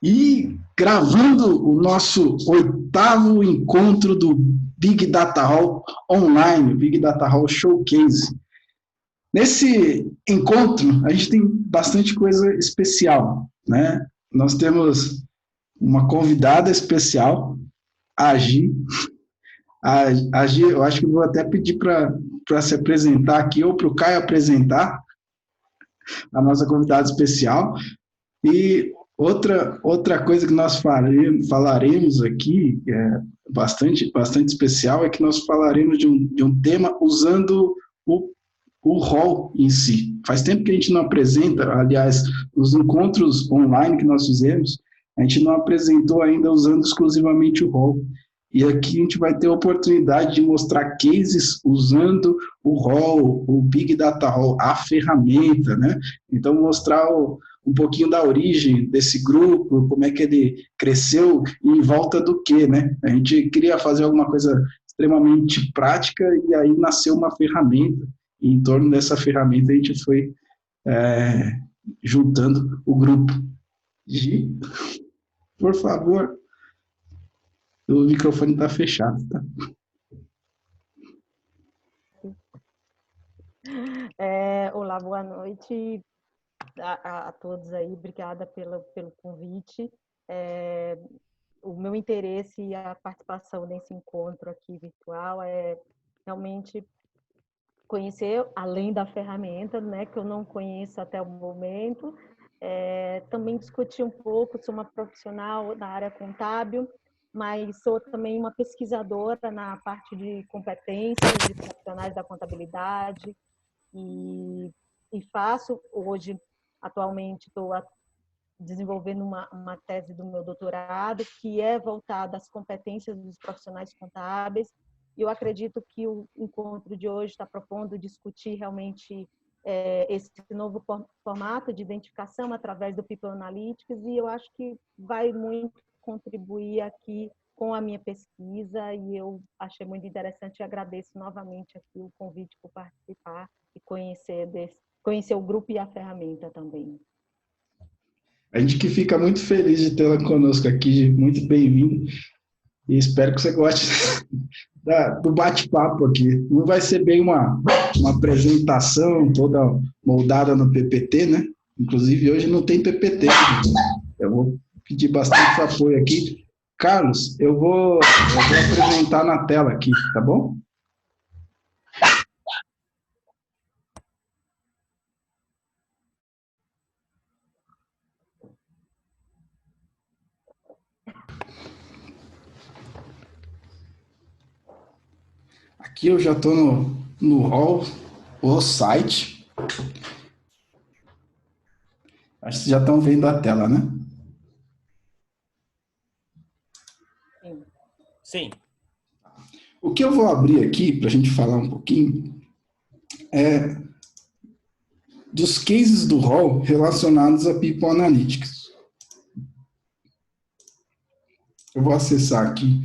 E gravando o nosso oitavo encontro do Big Data Hall online, Big Data Hall Showcase. Nesse encontro, a gente tem bastante coisa especial, né? Nós temos uma convidada especial, a Gi. A Gi, eu acho que vou até pedir para se apresentar aqui, ou para o Caio apresentar a nossa convidada especial. E outra coisa que nós falaremos aqui, bastante especial, é que nós falaremos de um tema usando o rol em si. Faz tempo que a gente não apresenta, aliás, os encontros online que nós fizemos, a gente não apresentou ainda usando exclusivamente o rol. E aqui a gente vai ter a oportunidade de mostrar cases usando o rol, o Big Data Hall, a ferramenta, né? Então, mostrar um pouquinho da origem desse grupo, como é que ele cresceu e em volta do quê, né? A gente queria fazer alguma coisa extremamente prática e aí nasceu uma ferramenta. E em torno dessa ferramenta a gente foi é, juntando o grupo. Gi, por favor, o microfone está fechado, tá? Olá, boa noite a todos aí, obrigada pelo convite. O meu interesse e a participação nesse encontro aqui virtual é realmente conhecer, além da ferramenta, né, que eu não conheço até o momento, também discutir um pouco, sou uma profissional da área contábil, mas sou também uma pesquisadora na parte de competências de profissionais da contabilidade, e faço hoje, atualmente, estou desenvolvendo uma tese do meu doutorado que é voltada às competências dos profissionais contábeis. E eu acredito que o encontro de hoje está propondo discutir realmente esse novo formato de identificação através do People Analytics, e eu acho que vai muito contribuir aqui com a minha pesquisa, e eu achei muito interessante e agradeço novamente aqui o convite por participar e conhecer o grupo e a ferramenta também. A gente que fica muito feliz de tê-la conosco aqui, muito bem-vindo, e espero que você goste do bate-papo aqui. Não vai ser bem uma apresentação toda moldada no PPT, né? Inclusive, hoje não tem PPT. Eu vou pedir bastante apoio aqui. Carlos, eu vou apresentar na tela aqui, tá bom? Aqui eu já estou no hall, o site. Acho que vocês já estão vendo a tela, né? Sim. Sim. O que eu vou abrir aqui para a gente falar um pouquinho é dos cases do hall relacionados a People Analytics. Eu vou acessar aqui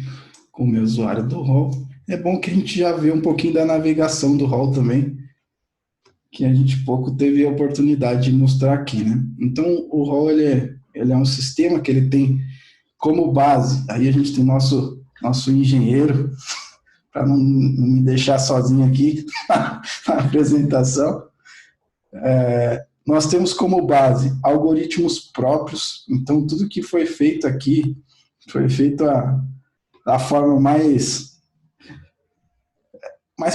com o meu usuário do hall. É bom que a gente já vê um pouquinho da navegação do hall também, que a gente pouco teve a oportunidade de mostrar aqui, né? Então, o hall ele é um sistema que ele tem como base, aí a gente tem nosso engenheiro, para não me deixar sozinho aqui na apresentação. Nós temos como base algoritmos próprios, então tudo que foi feito aqui foi feito da forma mais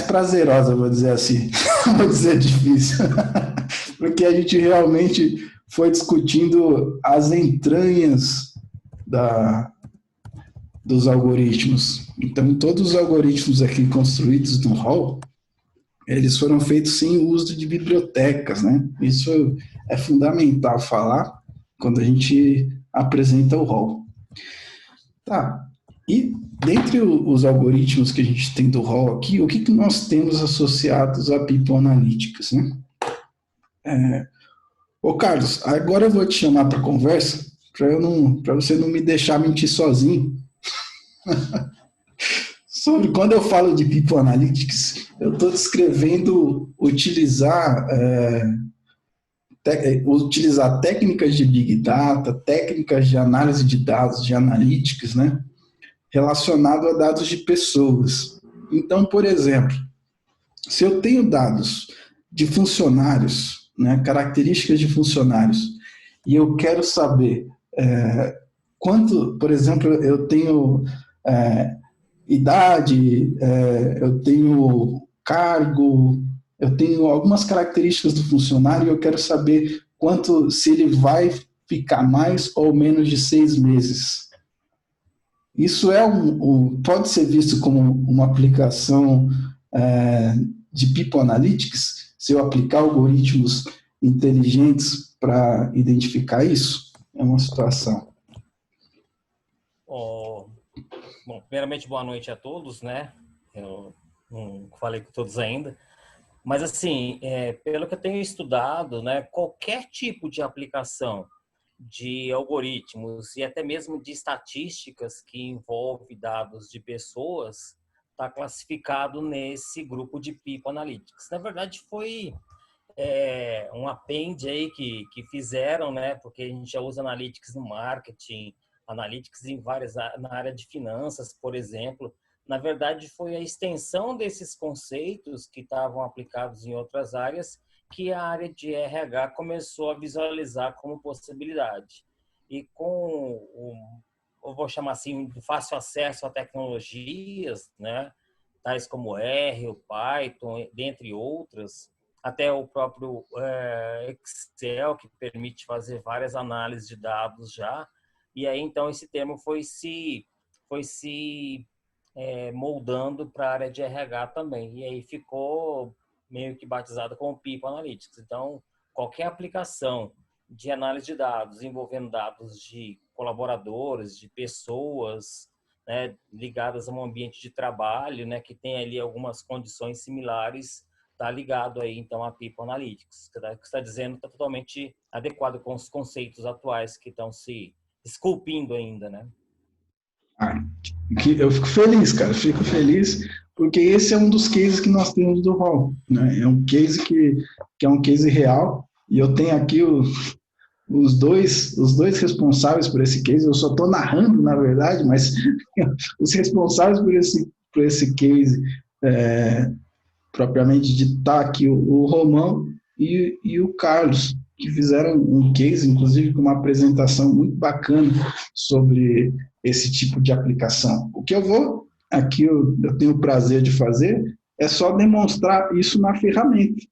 prazerosa, vou dizer assim, vou dizer difícil, porque a gente realmente foi discutindo as entranhas dos algoritmos. Então, todos os algoritmos aqui construídos no hall, eles foram feitos sem o uso de bibliotecas, né? Isso é fundamental falar quando a gente apresenta o hall. Tá, e dentre os algoritmos que a gente tem do hall aqui, o que nós temos associados a People Analytics, né? Ô Carlos, agora eu vou te chamar para conversa, para você não me deixar mentir sozinho. Sobre quando eu falo de People Analytics, eu estou descrevendo utilizar utilizar técnicas de Big Data, técnicas de análise de dados, de analytics, né, relacionado a dados de pessoas. Então, por exemplo, se eu tenho dados de funcionários, né, características de funcionários, e eu quero saber quanto, por exemplo, eu tenho idade, eu tenho cargo, eu tenho algumas características do funcionário e eu quero saber quanto, se ele vai ficar mais ou menos de 6 meses. Isso pode ser visto como uma aplicação de People Analytics, se eu aplicar algoritmos inteligentes para identificar isso? É uma situação. Bom, primeiramente, boa noite a todos, né? Eu não falei com todos ainda, mas assim, pelo que eu tenho estudado, né, qualquer tipo de aplicação de algoritmos e até mesmo de estatísticas que envolve dados de pessoas está classificado nesse grupo de People Analytics. Na verdade, foi um apêndice aí que fizeram, né? Porque a gente já usa Analytics no marketing, Analytics na área de finanças, por exemplo. Na verdade, foi a extensão desses conceitos que estavam aplicados em outras áreas que a área de RH começou a visualizar como possibilidade. E com eu vou chamar assim, de fácil acesso a tecnologias, né? Tais como R, o Python, dentre outras, até o próprio Excel, que permite fazer várias análises de dados já. E aí, então, esse termo foi se moldando para a área de RH também. E aí ficou meio que batizado como People Analytics. Então, qualquer aplicação de análise de dados envolvendo dados de colaboradores, de pessoas, né, ligadas a um ambiente de trabalho, né, que tem ali algumas condições similares, está ligado aí, então, a People Analytics. O que está dizendo está totalmente adequado com os conceitos atuais que estão se esculpindo ainda, né? Eu fico feliz, cara, fico feliz, porque esse é um dos cases que nós temos do Hall, né? É um case que é um case real, e eu tenho aqui os dois responsáveis por esse case, eu só estou narrando, na verdade, mas os responsáveis por esse case, propriamente dito, tá aqui o Romão e o Carlos, que fizeram um case, inclusive com uma apresentação muito bacana sobre esse tipo de aplicação. O que eu tenho o prazer de fazer é só demonstrar isso na ferramenta.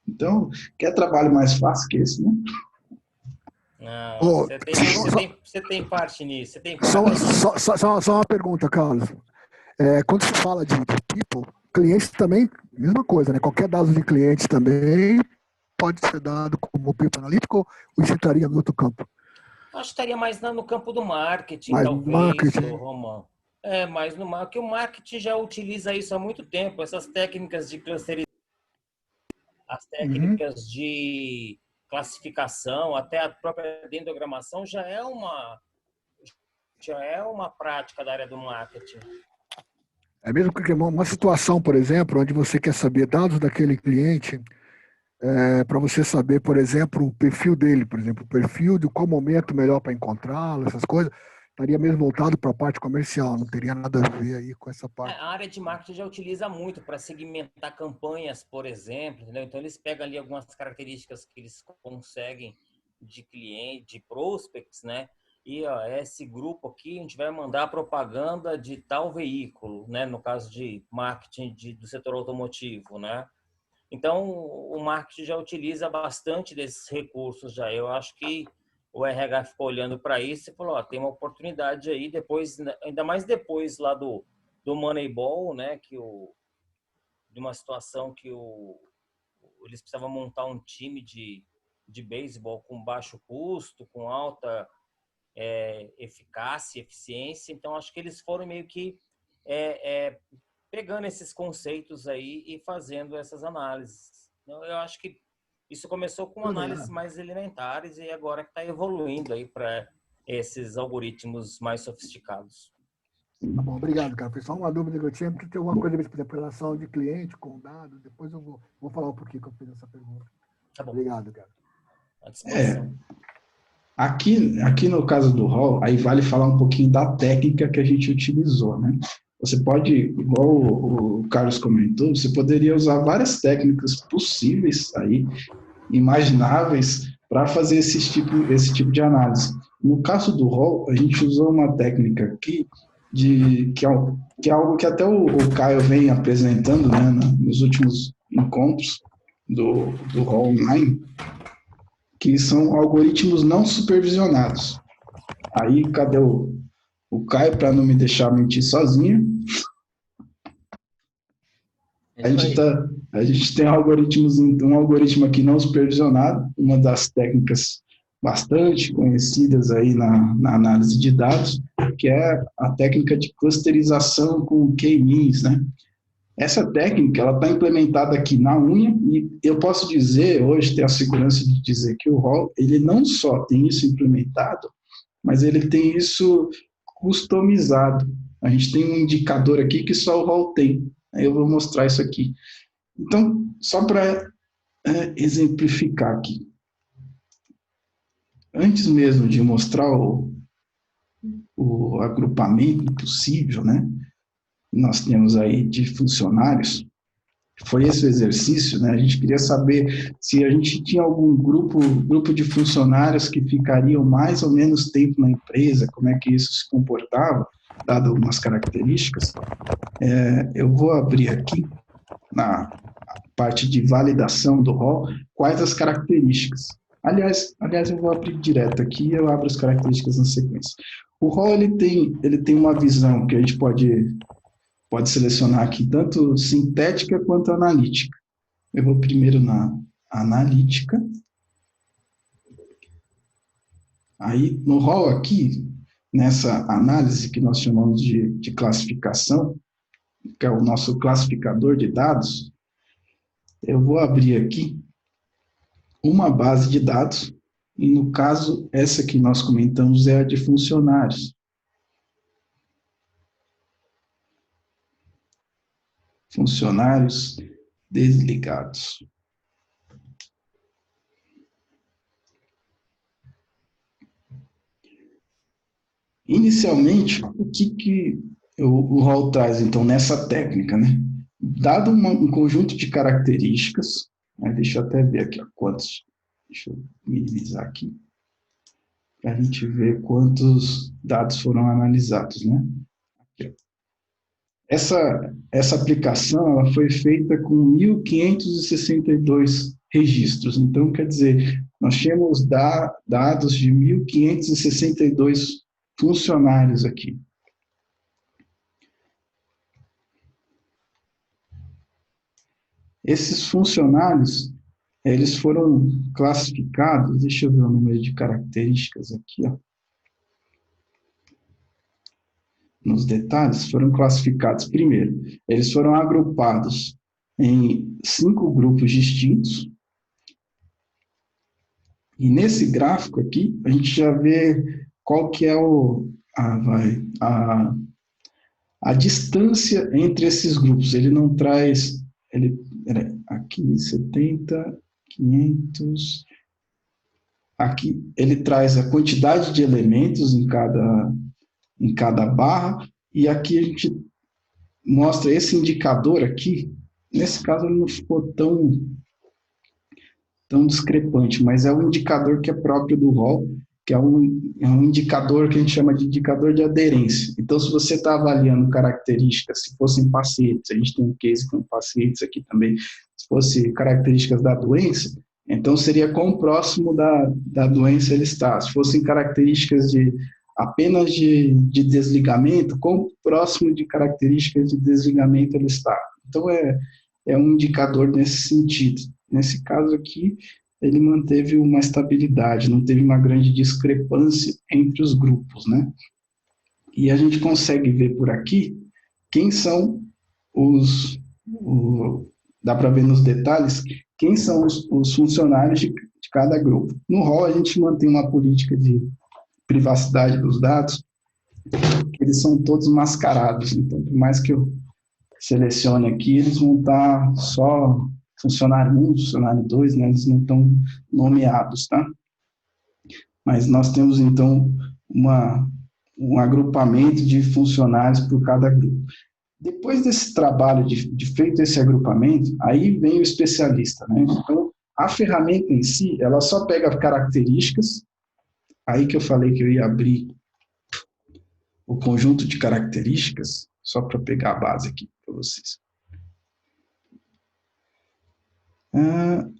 Então, quer trabalho mais fácil que esse, né? Não, você tem parte nisso. Você tem parte só uma pergunta, Carlos. Quando se fala de people, clientes também, mesma coisa, né? Qualquer dado de clientes também pode ser dado como people analítico ou isso estaria em outro campo? Acho que estaria mais no campo do marketing, mais talvez, marketing. Romão. Mais no marketing, porque o marketing já utiliza isso há muito tempo, essas técnicas de cluster, as técnicas de classificação, até a própria dendrogramação já é uma prática da área do marketing. É mesmo que uma situação, por exemplo, onde você quer saber dados daquele cliente, para você saber, por exemplo, o perfil dele, por exemplo, o perfil de qual momento melhor para encontrá-lo, essas coisas, estaria mesmo voltado para a parte comercial, não teria nada a ver aí com essa parte. A área de marketing já utiliza muito para segmentar campanhas, por exemplo, entendeu? Então eles pegam ali algumas características que eles conseguem de cliente, de prospects, né? E esse grupo aqui a gente vai mandar propaganda de tal veículo, né? No caso de marketing do setor automotivo, né? Então o marketing já utiliza bastante desses recursos já. Eu acho que o RH ficou olhando para isso e falou, tem uma oportunidade aí depois, ainda mais depois lá do Moneyball, né, de uma situação que eles precisavam montar um time de beisebol com baixo custo, com alta eficácia, eficiência. Então, acho que eles foram meio que pegando esses conceitos aí e fazendo essas análises. Então, eu acho que isso começou com análises mais elementares e agora está evoluindo aí para esses algoritmos mais sofisticados. Tá bom, obrigado, cara. Foi só uma dúvida que eu tinha, porque tem alguma coisa, por exemplo, relação de cliente com dados. Depois eu vou falar um pouquinho que eu fiz essa pergunta. Tá bom. Obrigado, cara. à disposição. Aqui no caso do rol, aí vale falar um pouquinho da técnica que a gente utilizou, né? Você pode, igual o Carlos comentou, você poderia usar várias técnicas possíveis aí, imagináveis, para fazer esse tipo de análise. No caso do rol, a gente usou uma técnica aqui, que é algo que até o Caio vem apresentando, né, nos últimos encontros do rol online, que são algoritmos não supervisionados. Aí, cadê o Caio, para não me deixar mentir sozinho? A gente tem um algoritmo aqui não supervisionado, uma das técnicas bastante conhecidas aí na análise de dados, que é a técnica de clusterização com K-means, né? Essa técnica, ela está implementada aqui na unha, e eu posso dizer, hoje, ter a segurança de dizer que o rol, ele não só tem isso implementado, mas ele tem isso customizado. A gente tem um indicador aqui que só o rol tem. Eu vou mostrar isso aqui. Então, só para exemplificar aqui. Antes mesmo de mostrar o agrupamento possível, né? Nós temos aí de funcionários, foi esse o exercício, né? A gente queria saber se a gente tinha algum grupo de funcionários que ficariam mais ou menos tempo na empresa, como é que isso se comportava, dado algumas características. Eu vou abrir aqui, na parte de validação do rol, quais as características. Aliás, eu vou abrir direto aqui e eu abro as características na sequência. O rol, ele tem uma visão que a gente pode selecionar aqui, tanto sintética quanto analítica. Eu vou primeiro na analítica. Aí, no rol aqui, nessa análise que nós chamamos de classificação, que é o nosso classificador de dados, eu vou abrir aqui uma base de dados, e no caso, essa que nós comentamos é a de funcionários. Funcionários desligados. Inicialmente, o que o rol traz, então, nessa técnica, né? Dado um conjunto de características, né? Deixa eu até ver aqui, quantos, deixa eu minimizar aqui, para a gente ver quantos dados foram analisados, né? Aqui, essa aplicação, ela foi feita com 1.562 registros. Então, quer dizer, nós tínhamos dados de 1.562 funcionários aqui. Esses funcionários, eles foram classificados, deixa eu ver o número de características aqui, ó. Nos detalhes, foram classificados, primeiro, eles foram agrupados em 5 grupos distintos, e nesse gráfico aqui, a gente já vê qual que é a distância entre esses grupos. Ele não traz, aqui 70, 500, aqui ele traz a quantidade de elementos em cada barra, e aqui a gente mostra esse indicador aqui. Nesse caso ele não ficou tão discrepante, mas é um indicador que é próprio do rol, que é um indicador que a gente chama de indicador de aderência. Então, se você está avaliando características, se fossem pacientes, a gente tem um case com pacientes aqui também, se fosse características da doença, então seria quão próximo da doença ele está. Se fossem características apenas de desligamento, quão próximo de características de desligamento ele está. Então, é um indicador nesse sentido. Nesse caso aqui, ele manteve uma estabilidade, não teve uma grande discrepância entre os grupos, né? E a gente consegue ver por aqui quem são dá para ver nos detalhes, quem são os funcionários de cada grupo. No rol, a gente mantém uma política de privacidade dos dados, eles são todos mascarados, então, por mais que eu selecione aqui, eles vão estar só funcionário 1, funcionário 2, né, eles não estão nomeados, tá? Mas nós temos, então, um agrupamento de funcionários por cada grupo. Depois desse trabalho de feito esse agrupamento, aí vem o especialista, né? Então, a ferramenta em si, ela só pega características, aí que eu falei que eu ia abrir o conjunto de características, só para pegar a base aqui para vocês.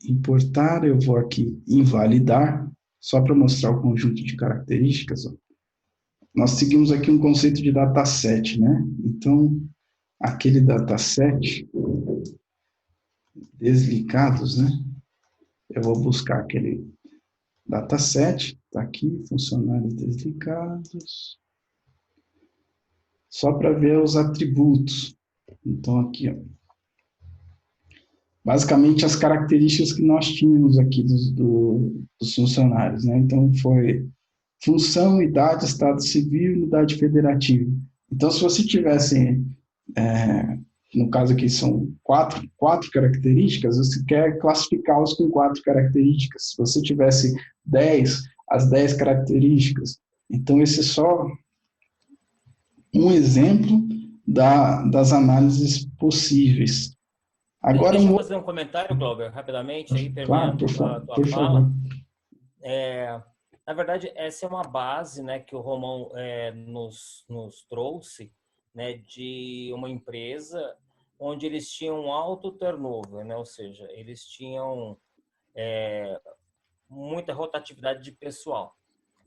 Importar, eu vou aqui invalidar, só para mostrar o conjunto de características. Ó. Nós seguimos aqui um conceito de dataset, né? Então, aquele dataset, desligados, né? Eu vou buscar aquele dataset, está aqui, funcionários desligados, só para ver os atributos. Então, aqui, ó. Basicamente, as características que nós tínhamos aqui dos funcionários, né? Então, foi função, idade, estado civil e unidade federativa. Então, se você tivesse, no caso aqui são quatro características, você quer classificá-los com 4 características. Se você tivesse 10, as 10 características. Então, esse é só um exemplo das análises possíveis. Agora, deixa eu fazer um comentário, Glauber, rapidamente, aí, terminando a tua fala. Na verdade, essa é uma base, né, que o Romão nos trouxe, né, de uma empresa onde eles tinham um alto turnover, né, ou seja, eles tinham muita rotatividade de pessoal.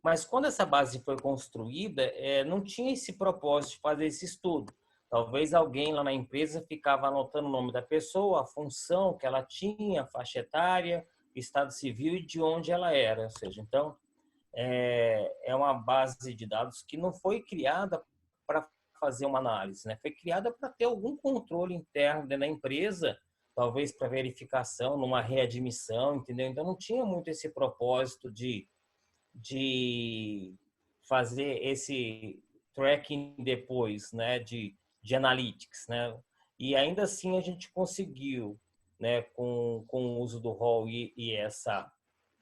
Mas quando essa base foi construída, não tinha esse propósito de fazer esse estudo. Talvez alguém lá na empresa ficava anotando o nome da pessoa, a função que ela tinha, a faixa etária, estado civil e de onde ela era. Ou seja, então, é uma base de dados que não foi criada para fazer uma análise, né? Foi criada para ter algum controle interno dentro da empresa, talvez para verificação, numa readmissão, entendeu? Então, não tinha muito esse propósito de fazer esse tracking depois, né? De analytics, né? E ainda assim a gente conseguiu, né? Com o uso do RAW e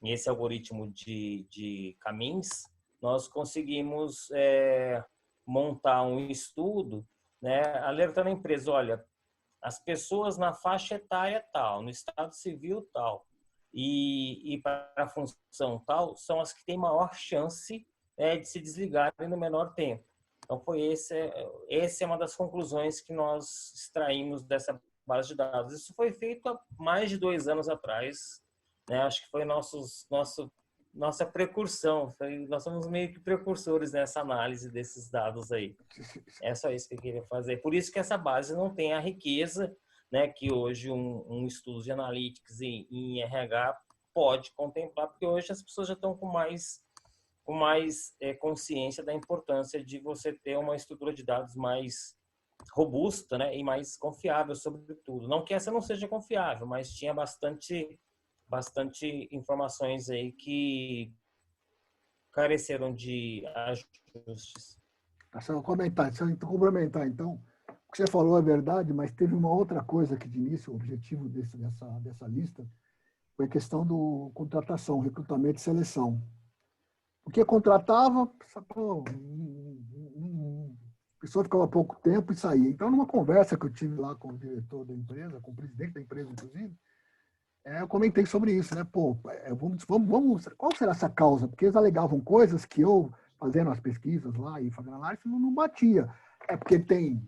esse algoritmo de caminhos, nós conseguimos montar um estudo, né, alertando a empresa, olha, as pessoas na faixa etária tal, no estado civil tal, e para a função tal, são as que têm maior chance de se desligarem no menor tempo. Então, essa é uma das conclusões que nós extraímos dessa base de dados. Isso foi feito há mais de 2 anos atrás, né? Acho que foi nossa precursão. Nós somos meio que precursores nessa análise desses dados aí. É só isso que eu queria fazer. Por isso que essa base não tem a riqueza, né, que hoje um estudo de analytics em RH pode contemplar, porque hoje as pessoas já estão com mais consciência da importância de você ter uma estrutura de dados mais robusta, né, e mais confiável, sobretudo. Não que essa não seja confiável, mas tinha bastante informações aí que careceram de ajustes. Deixa eu complementar, então. O que você falou é verdade, mas teve uma outra coisa que, de início, o objetivo dessa lista foi a questão do contratação, recrutamento e seleção. Porque contratava, a pessoa ficava pouco tempo e saía. Então, numa conversa que eu tive lá com o diretor da empresa, com o presidente da empresa, inclusive, eu comentei sobre isso, né? Qual será essa causa? Porque eles alegavam coisas que eu, fazendo as pesquisas lá e fazendo análise, não batia. É porque tem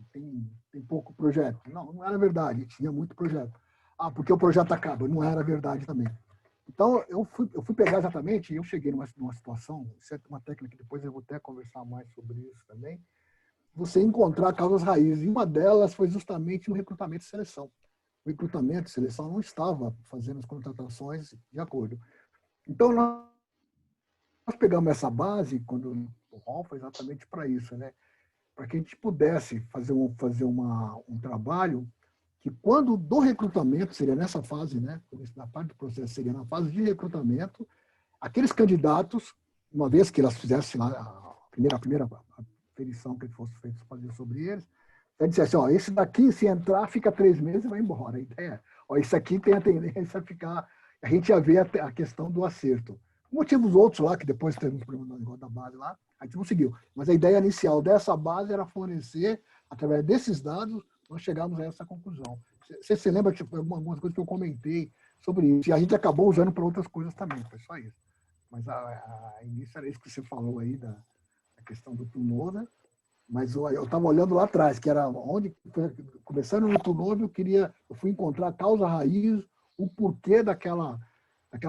pouco projeto. Não era verdade, tinha muito projeto. Porque o projeto acaba, não era verdade também. Então, eu fui pegar exatamente, e eu cheguei numa situação, isso é uma técnica que depois eu vou até conversar mais sobre isso também, você encontrar causas raízes. E uma delas foi justamente no recrutamento e seleção. O recrutamento e seleção não estava fazendo as contratações de acordo. Então, nós pegamos essa base, quando o RAW foi exatamente para isso, né? Para que a gente pudesse fazer um trabalho que, quando do recrutamento, seria nessa fase, né? Na parte do processo seria na fase de recrutamento, aqueles candidatos, uma vez que elas fizessem lá a primeira aferição que fosse feita fazer sobre eles, aí dissesse, esse daqui, se entrar, fica 3 meses e vai embora. A ideia, Ó, isso aqui tem a tendência a ficar... A gente ia ver a questão do acerto. Motivos outros lá, que depois teve um problema no negócio da base lá, a gente não seguiu. Mas a ideia inicial dessa base era fornecer, através desses dados, nós chegamos a essa conclusão. Você se lembra de algumas coisas que eu comentei sobre isso? E a gente acabou usando para outras coisas também, foi só isso. Mas a início era isso que você falou aí, da questão do turnover. Mas eu estava olhando lá atrás, que era onde, começando no turnover, eu fui encontrar a causa raiz, o porquê daquela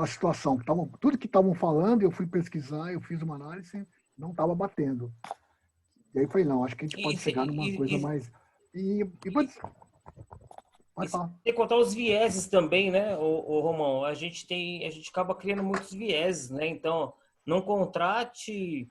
situação. Tudo que estavam falando, eu fui pesquisar, eu fiz uma análise, não estava batendo. E aí eu falei, não, acho que a gente pode chegar numa coisa mais... Pode falar. Tem que contar os vieses também, né, o Romão? A gente acaba criando muitos vieses, né? Então, não contrate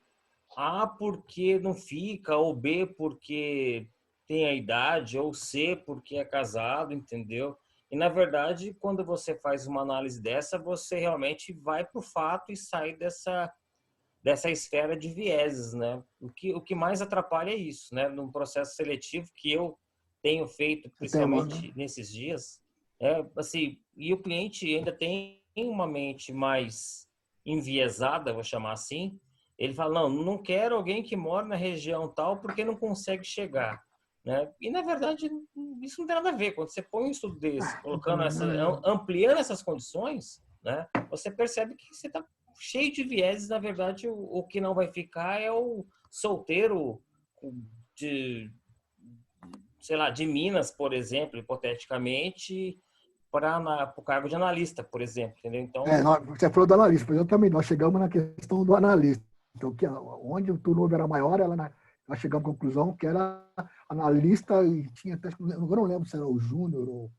A porque não fica, ou B porque tem a idade, ou C porque é casado, entendeu? E, na verdade, quando você faz uma análise dessa, você realmente vai para o fato e sai dessa esfera de vieses, né? O que mais atrapalha é isso, né? Num processo seletivo que eu tenho feito, principalmente nesses dias, assim, e o cliente ainda tem uma mente mais enviesada, vou chamar assim. Ele fala, não quero alguém que mora na região tal porque não consegue chegar, né? E, na verdade, isso não tem nada a ver. Quando você põe um estudo desse, ampliando essas condições, né, você percebe que você está cheio de vieses. Na verdade, o que não vai ficar é o solteiro de Minas, por exemplo, hipoteticamente, para o cargo de analista, por exemplo, entendeu? Então, você falou do analista, mas eu também, nós chegamos na questão do analista. Então, onde o turnover era maior, nós chegamos à conclusão que era analista e tinha até, eu não lembro se era o júnior ou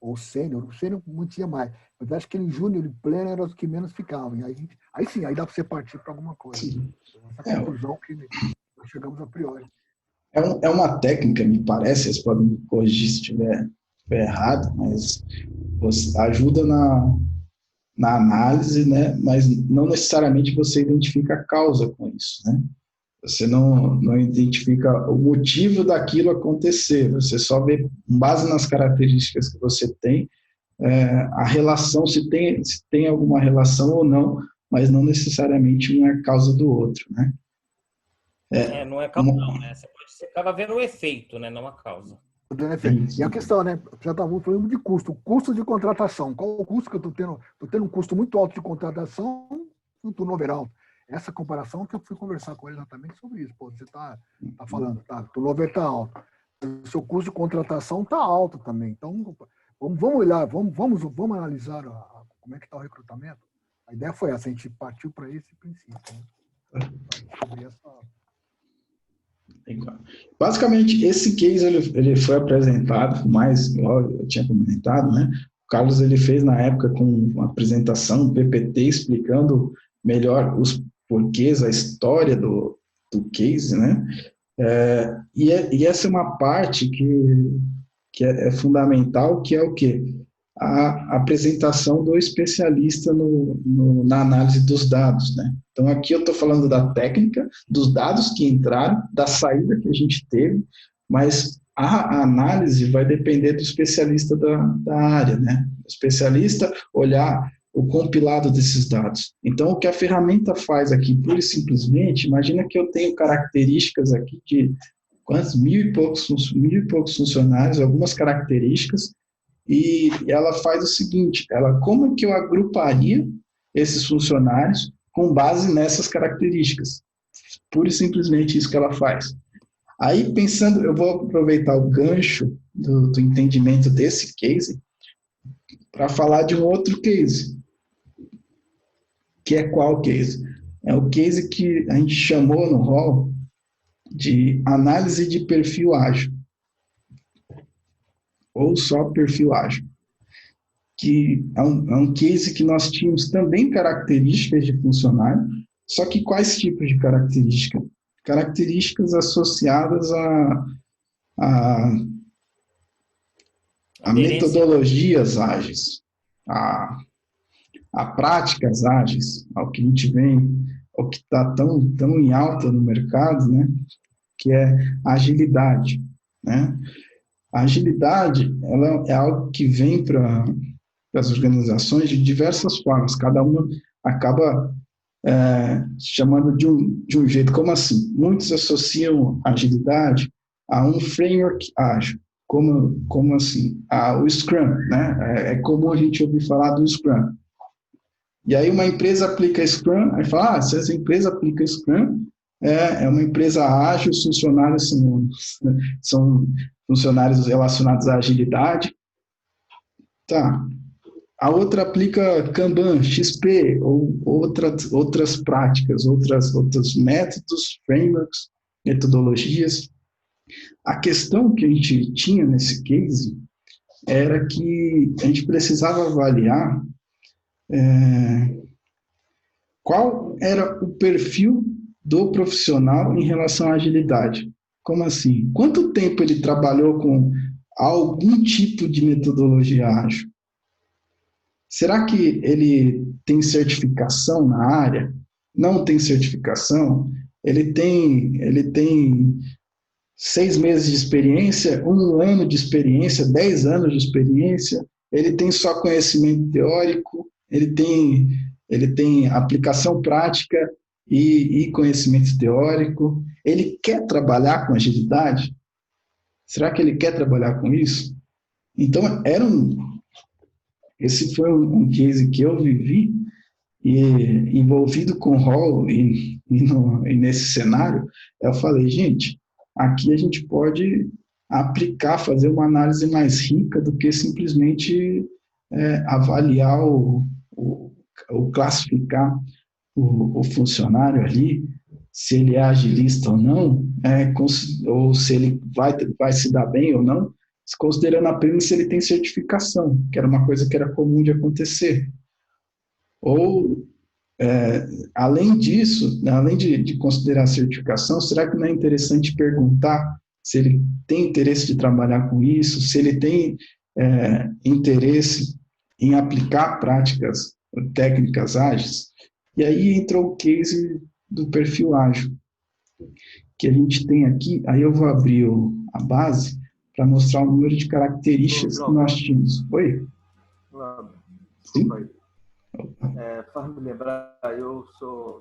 o sênior não tinha mais, mas acho que aquele júnior e pleno eram os que menos ficavam. E aí sim, aí dá para você partir para alguma coisa. Essa conclusão que nós chegamos a priori. É uma técnica, me parece, vocês podem me corrigir se estiver errado, mas ajuda na análise, né? Mas não necessariamente você identifica a causa com isso, né? Você não identifica o motivo daquilo acontecer, você só vê, com base nas características que você tem, a relação, se tem alguma relação ou não, mas não necessariamente um é causa do outro, né? Não é causa, não, né? Você acaba vendo o efeito, né? Não a causa. E a questão, né? Já estava falando de custo. Custo de contratação. Qual o custo que eu estou tendo? Estou tendo um custo muito alto de contratação, um turnover alto. Essa comparação que eu fui conversar com ele exatamente sobre isso. Pô, você está falando, o turnover está alto. O seu custo de contratação está alto também. Então, vamos olhar, vamos analisar como é que está o recrutamento. A ideia foi essa, a gente partiu para esse princípio. Né? Sobre essa... Basicamente, esse case ele foi apresentado, mais, eu tinha comentado, né? O Carlos ele fez na época com uma apresentação, um PPT, explicando melhor os porquês, a história do case, né? E essa é uma parte que é fundamental, que é o quê? A apresentação do especialista na análise dos dados, né? Então, aqui eu estou falando da técnica, dos dados que entraram, da saída que a gente teve, mas a análise vai depender do especialista da área, né? O especialista olhar o compilado desses dados. Então, o que a ferramenta faz aqui, pura e simplesmente, imagina que eu tenho características aqui de quantos? Mil e poucos funcionários, algumas características, e ela faz o seguinte, como que eu agruparia esses funcionários com base nessas características? Pura e simplesmente isso que ela faz. Aí, pensando, eu vou aproveitar o gancho do entendimento desse case para falar de um outro case. Que é qual case? É o case que a gente chamou no rol de análise de perfil ágil. Ou só perfil ágil. Que é um case que nós tínhamos também características de funcionário, só que quais tipos de características? Características associadas a metodologias ágeis, a práticas ágeis, ao que a gente vem, ao que está tão em alta no mercado, né? Que é a agilidade, né? A agilidade, ela é algo que vem para as organizações de diversas formas, cada uma acaba chamando de um jeito. Como assim? Muitos associam a agilidade a um framework ágil. Como assim? O Scrum, né? É comum a gente ouvir falar do Scrum. E aí uma empresa aplica Scrum, aí fala, se essa empresa aplica Scrum, é uma empresa ágil, os funcionários são funcionários relacionados à agilidade. Tá. A outra aplica Kanban, XP, ou outras práticas, outros métodos, frameworks, metodologias. A questão que a gente tinha nesse case era que a gente precisava avaliar qual era o perfil do profissional em relação à agilidade. Como assim? Quanto tempo ele trabalhou com algum tipo de metodologia ágil? Será que ele tem certificação na área? Não tem certificação? Ele tem 6 meses de experiência, 1 ano de experiência, 10 anos de experiência? Ele tem só conhecimento teórico? Ele tem aplicação prática e conhecimento teórico? Ele quer trabalhar com agilidade? Será que ele quer trabalhar com isso? Então, esse foi um case que eu vivi, e envolvido com rol e nesse cenário, eu falei, gente, aqui a gente pode aplicar, fazer uma análise mais rica do que simplesmente avaliar ou classificar o funcionário ali, se ele é agilista ou não, ou se ele vai se dar bem ou não, considerando apenas se ele tem certificação, que era uma coisa que era comum de acontecer. Ou, além disso, além de considerar a certificação, será que não é interessante perguntar se ele tem interesse de trabalhar com isso, se ele tem interesse em aplicar práticas, técnicas ágeis? E aí entrou o case do perfil ágil, que a gente tem aqui. Aí eu vou abrir a base para mostrar o número de características que nós tínhamos. Oi? Sim? Faz me lembrar, eu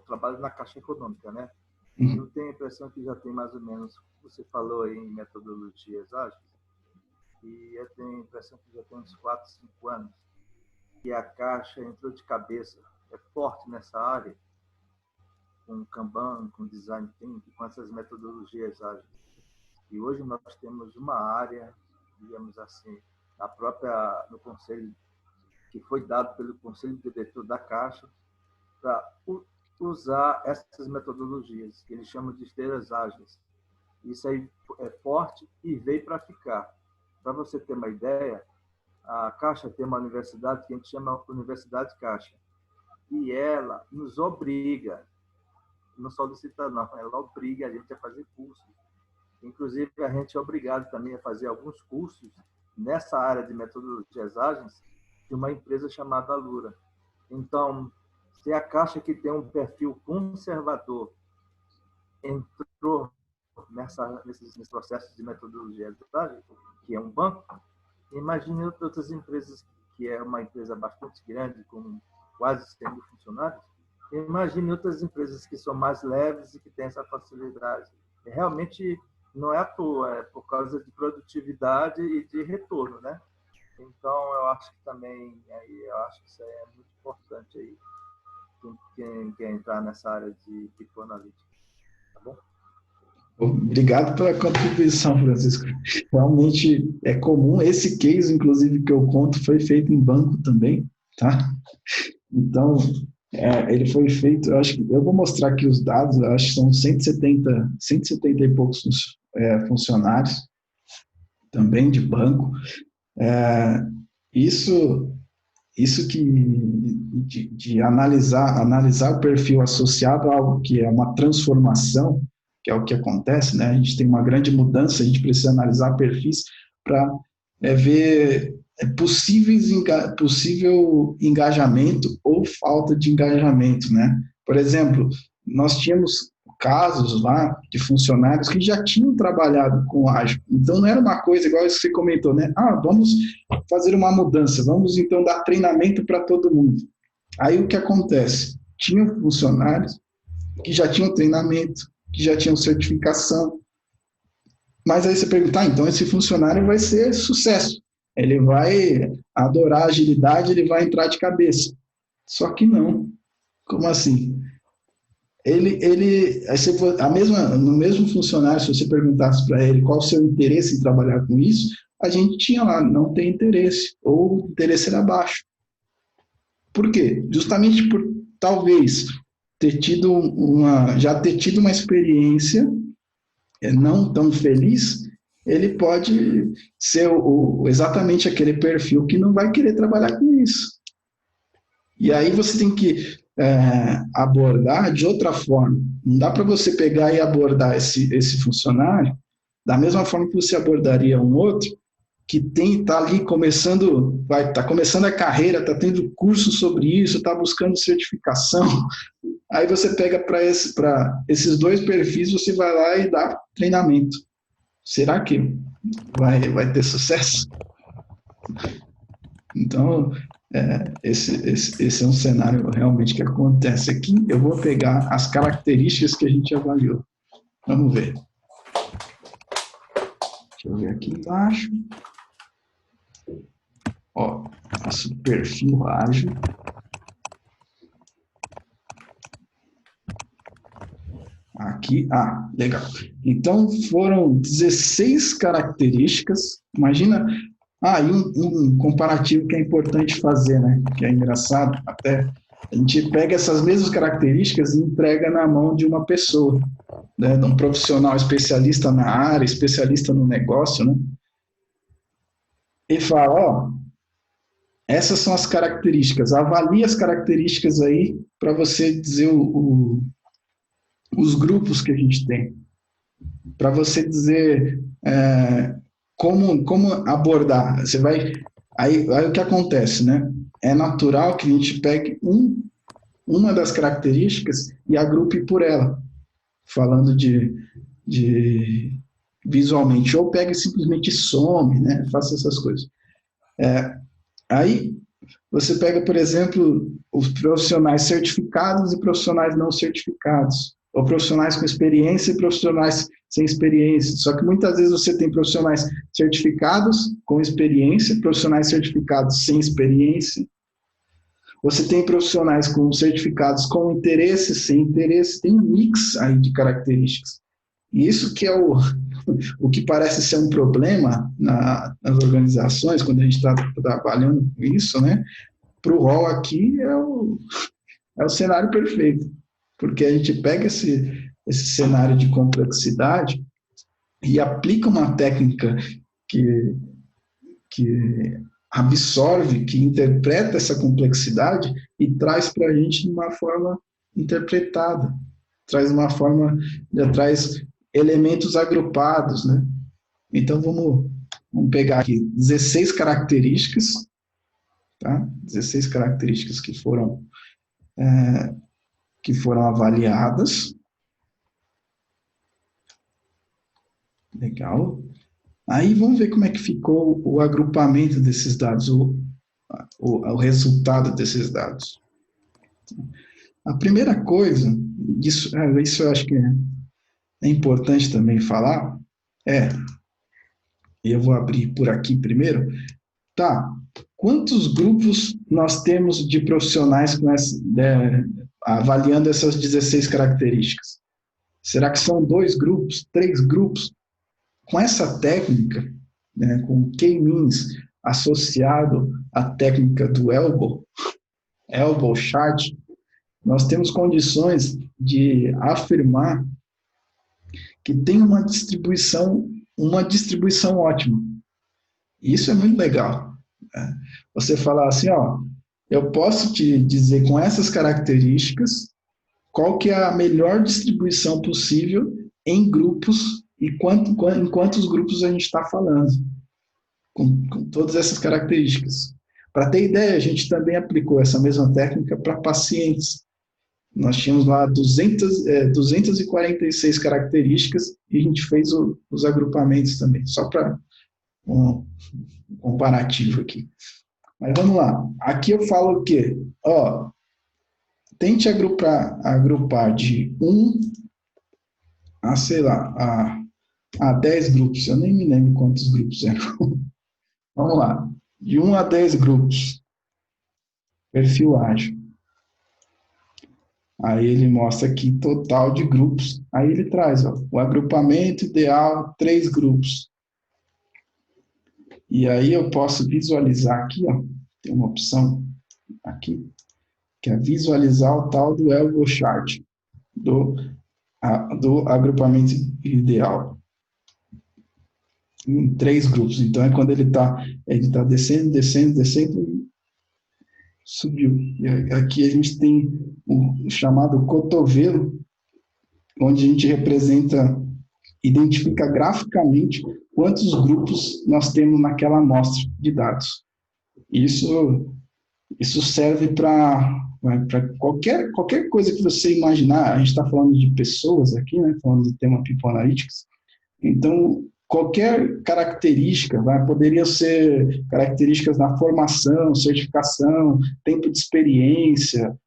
trabalho na Caixa Econômica, né? Eu tenho a impressão que já tem mais ou menos, você falou aí em metodologias ágeis, e eu tenho a impressão que já tem uns 4, 5 anos que a Caixa entrou de cabeça, é forte nessa área, com Kanban, com Design Thinking, com essas metodologias ágeis. E hoje nós temos uma área, digamos assim, no conselho, que foi dado pelo Conselho Diretor da Caixa, para usar essas metodologias, que eles chamam de esteiras ágeis. Isso aí é forte e veio para ficar. Para você ter uma ideia, a Caixa tem uma universidade que a gente chama Universidade Caixa. E ela nos obriga, não solicita não, ela obriga a gente a fazer cursos. Inclusive, a gente é obrigado também a fazer alguns cursos nessa área de metodologias ágeis de uma empresa chamada Alura. Então, se a Caixa, que tem um perfil conservador, entrou nesse processo de metodologia ágil, que é um banco, imagine outras empresas, que é uma empresa bastante grande, com quase 100 mil funcionários, imagine outras empresas que são mais leves e que têm essa facilidade. Realmente não é à toa, é por causa de produtividade e de retorno, né? Então, eu acho que também, eu acho que isso aí é muito importante aí, quem quer entrar nessa área de analítica. Tá bom? Obrigado pela contribuição, Francisco. Realmente é comum. Esse case, inclusive, que eu conto, foi feito em banco também, tá? Então, ele foi feito, eu vou mostrar aqui os dados, eu acho que são 170 e poucos funcionários, também de banco. Isso de analisar o perfil associado a algo que é uma transformação, que é o que acontece, né? A gente tem uma grande mudança, a gente precisa analisar perfis para ver possível engajamento ou falta de engajamento, né? Por exemplo, nós tínhamos casos lá de funcionários que já tinham trabalhado com ágil. Então, não era uma coisa igual isso que você comentou, né? Vamos fazer uma mudança, vamos então dar treinamento para todo mundo. Aí o que acontece? Tinham funcionários que já tinham treinamento, que já tinham certificação, mas aí você pergunta, então esse funcionário vai ser sucesso, ele vai adorar a agilidade, ele vai entrar de cabeça. Só que não. Como assim? No mesmo funcionário, se você perguntasse para ele qual o seu interesse em trabalhar com isso, a gente tinha lá, não tem interesse, ou o interesse era baixo. Por quê? Justamente por, talvez, já ter tido uma experiência não tão feliz, ele pode ser exatamente aquele perfil que não vai querer trabalhar com isso. E aí você tem que abordar de outra forma. Não dá para você pegar e abordar esse funcionário da mesma forma que você abordaria um outro que está ali começando a carreira, está tendo curso sobre isso, está buscando certificação. Aí você pega para esses dois perfis, você vai lá e dá treinamento. Será que vai ter sucesso? Então, esse é um cenário realmente que acontece aqui. Eu vou pegar as características que a gente avaliou. Vamos ver. Deixa eu ver aqui embaixo. Ó, faço perfil ágil. Aqui, legal. Então, foram 16 características. Imagina, e um comparativo que é importante fazer, né? Que é engraçado, até a gente pega essas mesmas características e entrega na mão de uma pessoa, né? De um profissional especialista na área, especialista no negócio, né? E fala, essas são as características, avalie as características aí para você dizer os grupos que a gente tem, para você dizer como abordar. Você vai, aí o que acontece, né? É natural que a gente pegue uma das características e agrupe por ela, falando de visualmente, ou pegue e simplesmente some, né? Faça essas coisas. Aí você pega, por exemplo, os profissionais certificados e profissionais não certificados, ou profissionais com experiência e profissionais sem experiência. Só que muitas vezes você tem profissionais certificados com experiência, profissionais certificados sem experiência. Você tem profissionais com certificados com interesse, sem interesse. Tem um mix aí de características. E isso que é o que parece ser um problema nas organizações, quando a gente está trabalhando com isso, né? Para o rol aqui é o cenário perfeito, porque a gente pega esse cenário de complexidade e aplica uma técnica que absorve, que interpreta essa complexidade e traz para a gente de uma forma interpretada, traz elementos agrupados, né? Então, vamos pegar aqui 16 características, tá? 16 características que foram avaliadas. Legal. Aí, vamos ver como é que ficou o agrupamento desses dados, o resultado desses dados. A primeira coisa, isso eu acho que é importante também falar, e eu vou abrir por aqui primeiro, quantos grupos nós temos de profissionais avaliando essas 16 características? Será que são 2 grupos, 3 grupos? Com essa técnica, né, com o K-means associado à técnica do Elbow Chart, nós temos condições de afirmar que tem uma distribuição ótima. Isso é muito legal. Né? Você falar assim, eu posso te dizer com essas características qual que é a melhor distribuição possível em grupos e em quantos grupos a gente está falando, com todas essas características. Para ter ideia, a gente também aplicou essa mesma técnica para pacientes. Nós tínhamos lá 246 características e a gente fez os agrupamentos também, só para um comparativo aqui. Mas vamos lá. Aqui eu falo o quê? Ó, tente agrupar de 1 a, sei lá, a 10 grupos. Eu nem me lembro quantos grupos eram. Vamos lá. De 1 a 10 grupos. Perfil ágil. Aí ele mostra aqui total de grupos. Aí ele traz, ó, o agrupamento ideal, 3 grupos. E aí eu posso visualizar aqui, ó, tem uma opção aqui, que é visualizar o tal do Elbow Chart, do agrupamento ideal. Em 3 grupos. Então, é quando ele tá descendo, descendo, descendo, e subiu. E aqui a gente tem o chamado cotovelo, onde a gente identifica graficamente quantos grupos nós temos naquela amostra de dados. Isso serve para qualquer coisa que você imaginar. A gente está falando de pessoas aqui, né? Falando do tema People Analytics. Então, qualquer característica, poderia ser características na formação, certificação, tempo de experiência,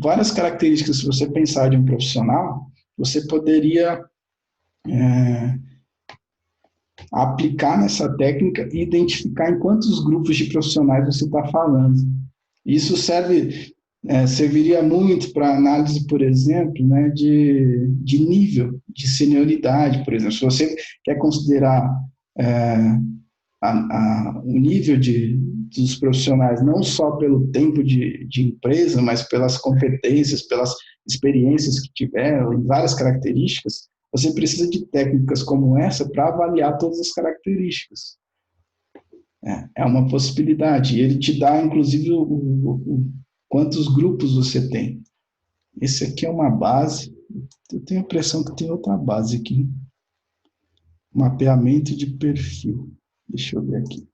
várias características. Se você pensar de um profissional, você poderia aplicar nessa técnica e identificar em quantos grupos de profissionais você está falando. Isso serviria muito para análise, por exemplo, né, de nível, de senioridade, por exemplo. Se você quer considerar o nível dos profissionais, não só pelo tempo de empresa, mas pelas competências, pelas experiências que tiveram, em várias características, você precisa de técnicas como essa para avaliar todas as características. É uma possibilidade. E ele te dá, inclusive, quantos grupos você tem. Esse aqui é uma base. Eu tenho a impressão que tem outra base aqui. Mapeamento de perfil. Deixa eu ver aqui.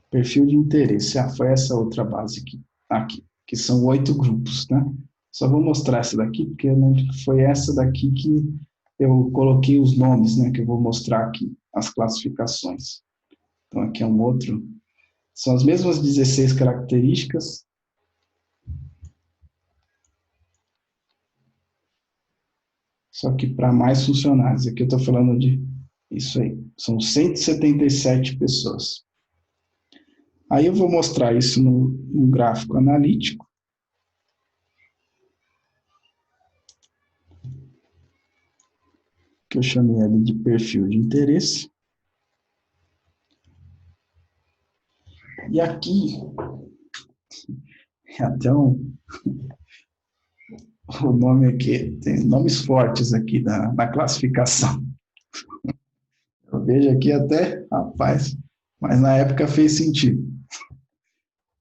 Perfil de interesse. Foi essa outra base aqui, que são 8 grupos, né? Só vou mostrar essa daqui, porque eu lembro que foi essa daqui que eu coloquei os nomes, né? Que eu vou mostrar aqui, as classificações. Então, aqui é um outro. São as mesmas 16 características. Só que para mais funcionários. Aqui eu estou falando de isso aí. São 177 pessoas. Aí eu vou mostrar isso no gráfico analítico. Que eu chamei ali de perfil de interesse. E aqui, até o nome aqui, tem nomes fortes aqui na classificação. Eu vejo aqui até, rapaz, mas na época fez sentido.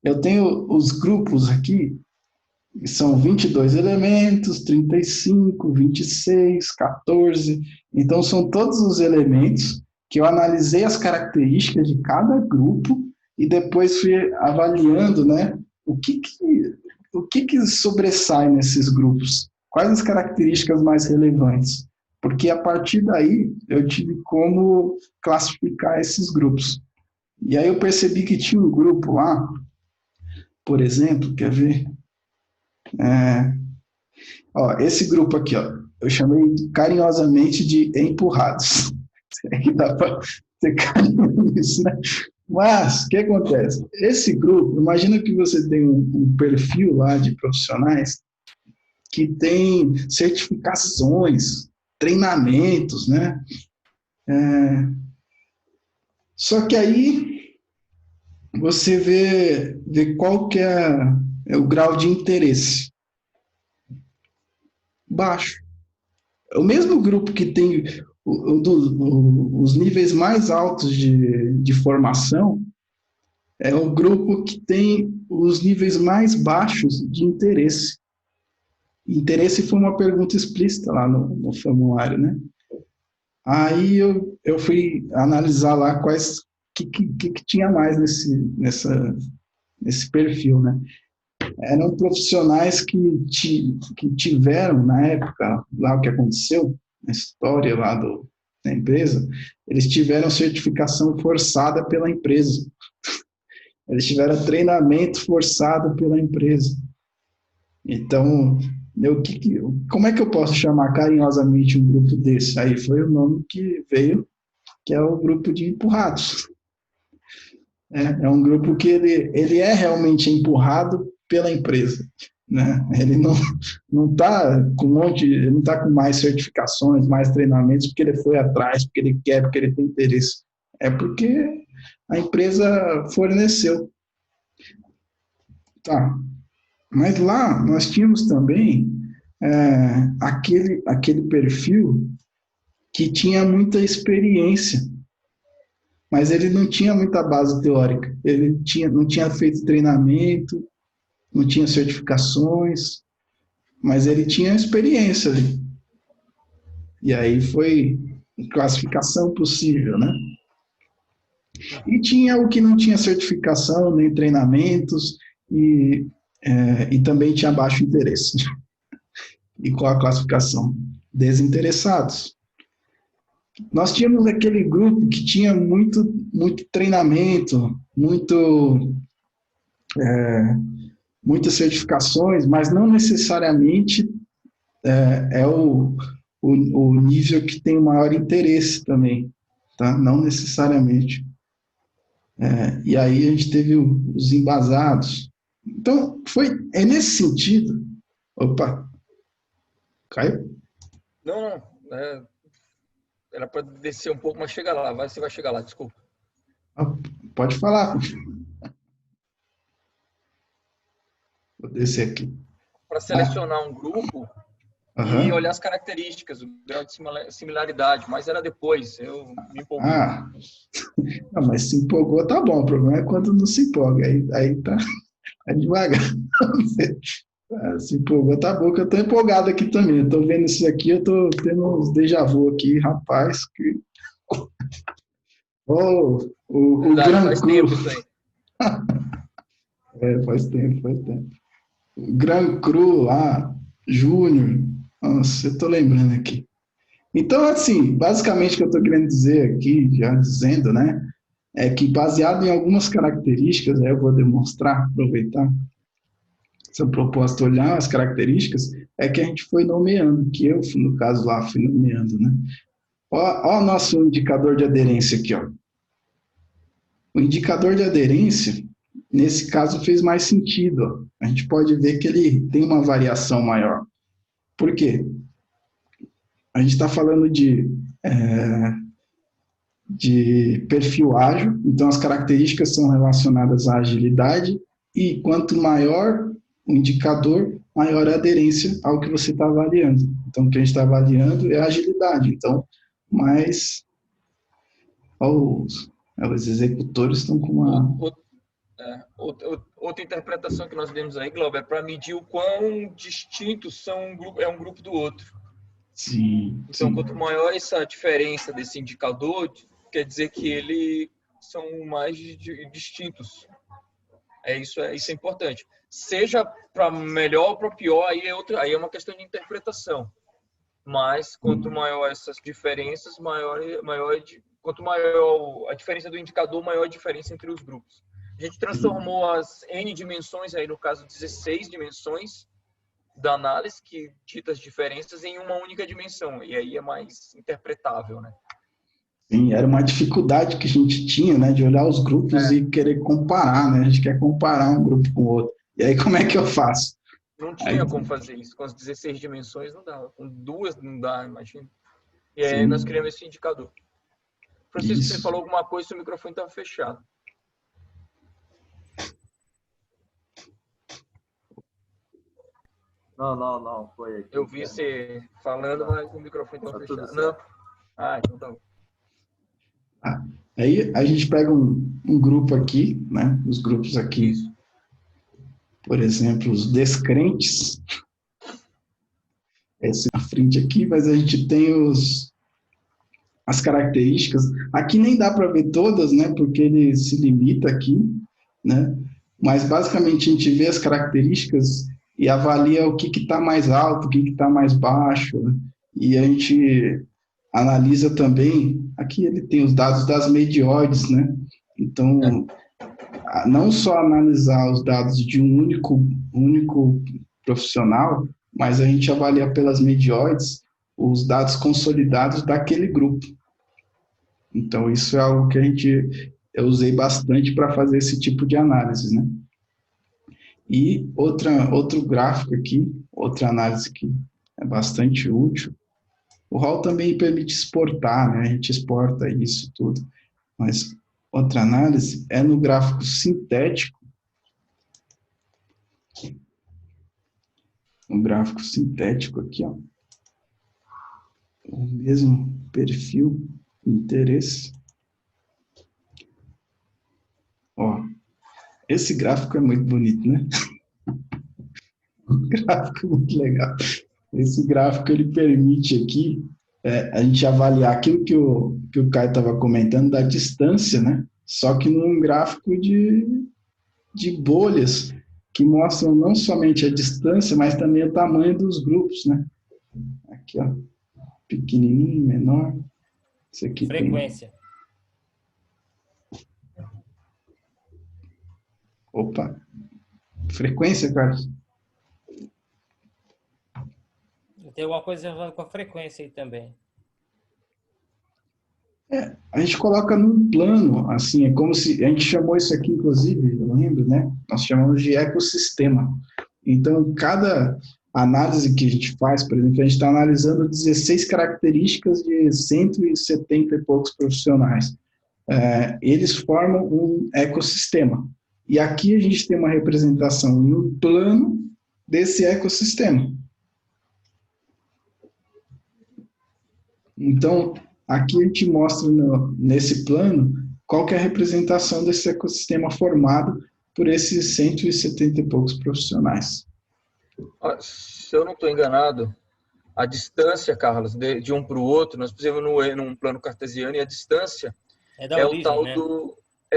Eu tenho os grupos aqui, que são 22 elementos, 35, 26, 14. Então, são todos os elementos que eu analisei as características de cada grupo e depois fui avaliando, né, o que sobressai nesses grupos, quais as características mais relevantes, porque a partir daí eu tive como classificar esses grupos. E aí eu percebi que tinha um grupo lá, por exemplo, quer ver? Esse grupo aqui, eu chamei carinhosamente de empurrados. Será que dá para ter carinho nisso, né? Mas, o que acontece? Esse grupo, imagina que você tem um perfil lá de profissionais que tem certificações, treinamentos, né? Só que aí você vê qual que é o grau de interesse. Baixo. O mesmo grupo que tem os níveis mais altos de formação é o grupo que tem os níveis mais baixos de interesse. Interesse foi uma pergunta explícita lá no formulário, né? Aí eu fui analisar lá quais que tinha mais nesse perfil, né? Eram profissionais que tiveram, na época, lá o que aconteceu, na história lá da empresa, eles tiveram certificação forçada pela empresa. Eles tiveram treinamento forçado pela empresa. Então, como é que eu posso chamar carinhosamente um grupo desse? Aí foi o nome que veio, que é o grupo de empurrados. É um grupo que ele é realmente empurrado pela empresa, né? Ele não está ele não tá com mais certificações, mais treinamentos, porque ele foi atrás, porque ele quer, porque ele tem interesse. É porque a empresa forneceu. Tá. Mas lá nós tínhamos também aquele perfil que tinha muita experiência, mas ele não tinha muita base teórica. Ele não tinha feito treinamento, não tinha certificações, mas ele tinha experiência ali. E aí foi classificação possível, né? E tinha o que não tinha certificação, nem treinamentos, e também tinha baixo interesse. E qual a classificação? Desinteressados. Nós tínhamos aquele grupo que tinha muito treinamento, muitas certificações, mas não necessariamente é o nível que tem o maior interesse também, tá? Não necessariamente. E aí a gente teve os embasados. Então, é nesse sentido. Opa, caiu? Não. Era para descer um pouco, mas chega lá. Você vai chegar lá, desculpa. Pode falar. Vou descer aqui. Para selecionar um grupo e olhar as características, o grau de similaridade, mas era depois, eu me empolguei. Não, mas se empolgou, tá bom. O problema é quando não se empolga. Aí tá devagar. Se empolgou, tá bom, que eu tô empolgado aqui também. Eu tô vendo isso aqui, eu tô tendo uns déjà vu aqui, rapaz. O Gran Cru. Faz tempo. O Gran Cru lá, Júnior. Nossa, eu tô lembrando aqui. Então, assim, basicamente o que eu tô querendo dizer aqui, já dizendo, né, é que baseado em algumas características, aí eu vou demonstrar, aproveitar essa proposta, olhar as características, é que a gente foi nomeando, que eu, no caso lá, fui nomeando, né. Ó o nosso indicador de aderência aqui, ó. O indicador de aderência, nesse caso, fez mais sentido, ó. A gente pode ver que ele tem uma variação maior. Por quê? A gente está falando de perfil ágil, então as características são relacionadas à agilidade, e quanto maior o indicador, maior a aderência ao que você está avaliando. Então, o que a gente está avaliando é a agilidade. Então, mais os executores estão com uma... Outra interpretação que nós demos aí, Glauber, é para medir o quão distintos é um grupo do outro. Sim. Então, quanto maior essa diferença desse indicador, quer dizer que eles são mais distintos. Isso é importante. Seja para melhor ou para pior, aí é uma questão de interpretação. Mas quanto maior essas diferenças, quanto maior a diferença do indicador, maior a diferença entre os grupos. A gente transformou as N dimensões, aí no caso 16 dimensões da análise, que dita as diferenças em uma única dimensão, e aí é mais interpretável, né? Sim, era uma dificuldade que a gente tinha, né, de olhar os grupos e querer comparar, né? A gente quer comparar um grupo com o outro. E aí, como é que eu faço? Não tinha como fazer isso. Com as 16 dimensões não dava. Com 2 não dá, imagina. E aí nós criamos esse indicador. Francisco, você falou alguma coisa, seu microfone estava fechado. Não, foi aqui. Eu vi você falando, mas o microfone estava fechado. Não. Então tá bom. Aí a gente pega um grupo aqui, né? Os grupos aqui, por exemplo, os descrentes. esse na frente aqui, mas a gente tem as características. Aqui nem dá para ver todas, né? Porque ele se limita aqui, né? Mas basicamente a gente vê as características e avalia o que está mais alto, o que está mais baixo, né? E a gente analisa também, aqui ele tem os dados das medioides, né? Então, não só analisar os dados de um único profissional, mas a gente avalia pelas medioides os dados consolidados daquele grupo. Então, isso é algo que eu usei bastante para fazer esse tipo de análise, né? E outro gráfico aqui, outra análise que é bastante útil. O RAW também permite exportar, né? A gente exporta isso tudo. Mas outra análise é no gráfico sintético. No gráfico sintético aqui, ó. O mesmo perfil, interesse. Ó, esse gráfico é muito bonito, né? Um gráfico muito legal. Esse gráfico, ele permite aqui a gente avaliar aquilo que o Caio estava comentando da distância, né? Só que num gráfico de bolhas que mostram não somente a distância, mas também o tamanho dos grupos, né? Aqui, ó, pequenininho, menor. Isso aqui Frequência. Opa! Frequência, Carlos? Tem alguma coisa com a frequência aí também. A gente coloca num plano, assim, é como se, a gente chamou isso aqui, inclusive, eu lembro, né? Nós chamamos de ecossistema. Então, cada análise que a gente faz, por exemplo, a gente está analisando 16 características de 170 e poucos profissionais. Eles formam um ecossistema. E aqui a gente tem uma representação em um plano desse ecossistema. Então, aqui a gente mostra nesse plano qual que é a representação desse ecossistema formado por esses 170 e poucos profissionais. Se eu não estou enganado, a distância, Carlos, de um para o outro, nós precisamos num plano cartesiano, e a distância da origem, o tal né?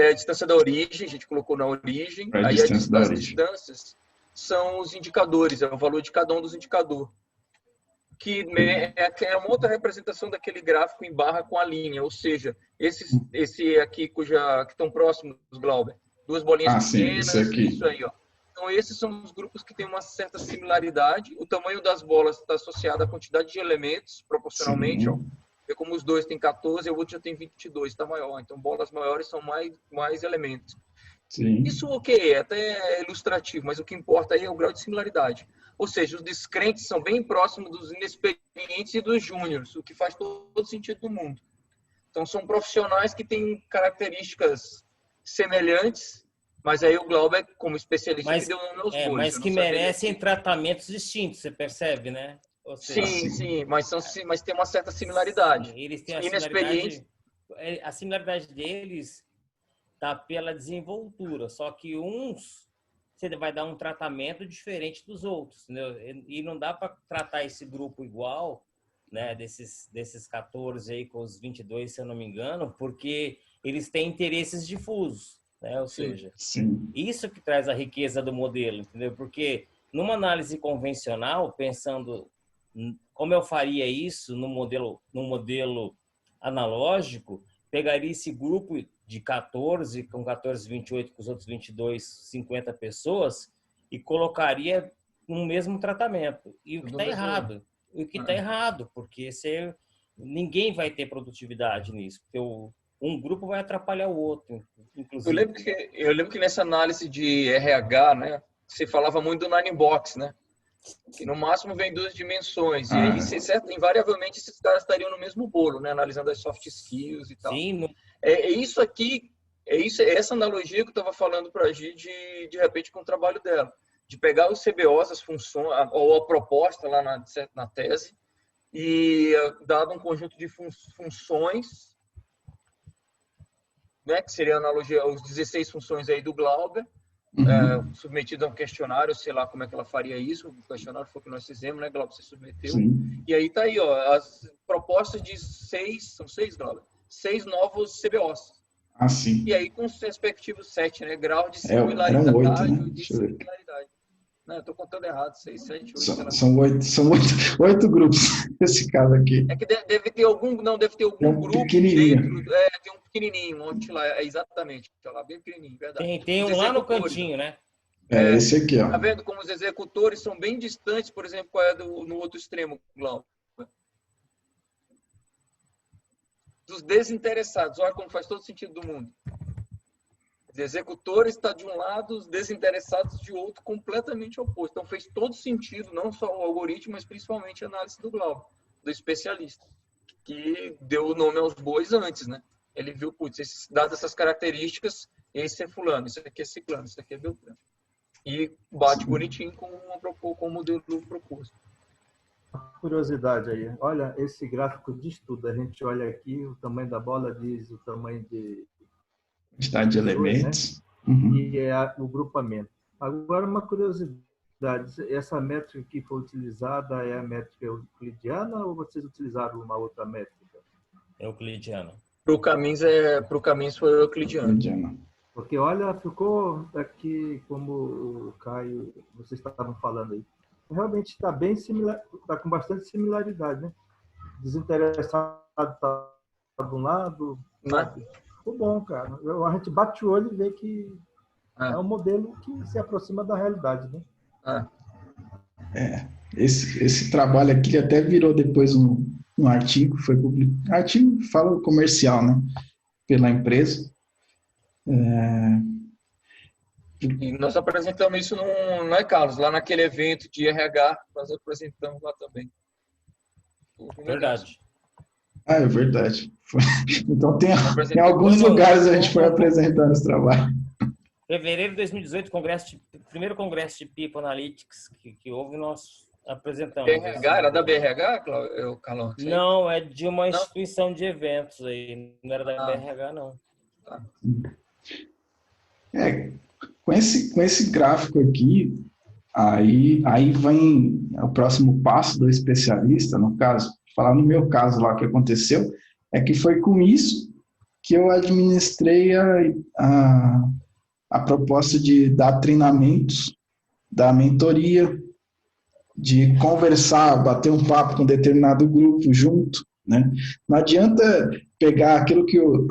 a distância da origem, a gente colocou na origem, aí as distâncias são os indicadores, é o valor de cada um dos indicadores. Que é uma outra representação daquele gráfico em barra com a linha, ou seja, esse aqui que estão próximos dos Glauber, duas bolinhas pequenas, sim, isso aí, ó. Então esses são os grupos que têm uma certa similaridade, o tamanho das bolas está associado à quantidade de elementos, proporcionalmente, ó. É como os dois têm 14, o outro já tem 22, está maior, então bolas maiores são mais elementos. Sim. Isso ok, até é ilustrativo, mas o que importa aí é o grau de similaridade. Ou seja, os descrentes são bem próximos dos inexperientes e dos júniores, o que faz todo sentido do mundo. Então, são profissionais que têm características semelhantes, mas aí o Glauber, como especialista, que deu nome aos bois. Mas que merecem tratamentos distintos, você percebe, né? Ou seja, sim, mas tem uma certa similaridade. Sim, eles têm a similaridade deles está pela desenvoltura, só que uns você vai dar um tratamento diferente dos outros, entendeu? E não dá para tratar esse grupo igual, né, desses 14 aí com os 22, se eu não me engano, porque eles têm interesses difusos, né? Ou seja, isso que traz a riqueza do modelo, entendeu? Porque numa análise convencional, pensando como eu faria isso no modelo analógico, pegaria esse grupo de 14, com 14, 28, com os outros 22, 50 pessoas, e colocaria no mesmo tratamento. E o que está errado? O que está errado, porque ninguém vai ter produtividade nisso, porque um grupo vai atrapalhar o outro, inclusive. Eu lembro que nessa análise de RH, né, você falava muito do Nine Box, né? Que no máximo vem 2 dimensões. E aí, invariavelmente, esses caras estariam no mesmo bolo, né? Analisando as soft skills e tal. Sim. Isso aqui, essa analogia que eu estava falando para a Gi, de repente, com o trabalho dela. De pegar os CBOs, as funções, ou a proposta lá na tese, e dado um conjunto de funções, né? Que seria a analogia aos 16 funções aí do Glauber, submetida a um questionário, sei lá como é que ela faria isso, o questionário foi o que nós fizemos, né, Glauber? Você submeteu. Sim. E aí tá aí, ó, as propostas de 6, são 6, Glauber? 6 novos CBOs. Ah, sim. E aí com os respectivos 7, né, grau de Eram similaridade 8, né? ou de similaridade. Não, eu tô contando errado, 6, 7, 8, sei lá. São 8 grupos, esse caso aqui. É que deve ter algum grupo pequenininho. dentro, tem um pequenininho, um monte lá, exatamente, tá lá bem pequenininho, verdade. Tem um lá no cantinho, né? Esse aqui, ó. Tá vendo como os executores são bem distantes, por exemplo, qual é no outro extremo, Glauber? Dos desinteressados, olha como faz todo sentido do mundo. Os executores estão de um lado, os desinteressados de outro, completamente oposto. Então fez todo sentido, não só o algoritmo, mas principalmente a análise do Glauber, do especialista, que deu o nome aos bois antes, né? Ele viu, putz, dadas essas características, esse é fulano, esse aqui é ciclano, esse aqui é beltrano. E bate bonitinho com o modelo proposto. Curiosidade aí. Olha, esse gráfico diz tudo. A gente olha aqui, o tamanho da bola diz o tamanho de... quantidade de elementos. Né? E o grupamento. Agora, uma curiosidade. Essa métrica que foi utilizada é a métrica euclidiana ou vocês utilizaram uma outra métrica? Euclidiana. Para o Caminhos foi euclidiano. Porque, olha, ficou aqui, como o Caio, vocês estavam falando aí, realmente está bem similar, está com bastante similaridade, né? Desinteressado está de um lado, ficou bom, cara. A gente bate o olho e vê que é um modelo que se aproxima da realidade, né? Esse trabalho aqui até virou depois um artigo, foi publicado. Artigo fala comercial, né? Pela empresa. E nós apresentamos isso não é, Carlos? Lá naquele evento de RH, nós apresentamos lá também. Verdade. É verdade. Então tem alguns lugares a gente foi apresentando esse trabalho. Fevereiro de 2018, primeiro congresso de People Analytics que houve, nós apresentamos. BRH, era da BRH, Carlos? Não, é de uma instituição de eventos aí, não era da BRH, não. Tá. Com esse gráfico aqui, aí vem o próximo passo do especialista, no caso, falar no meu caso lá, o que aconteceu, é que foi com isso que eu administrei a proposta de dar treinamentos, da mentoria, de conversar, bater um papo com determinado grupo junto, né? Não adianta pegar aquilo que o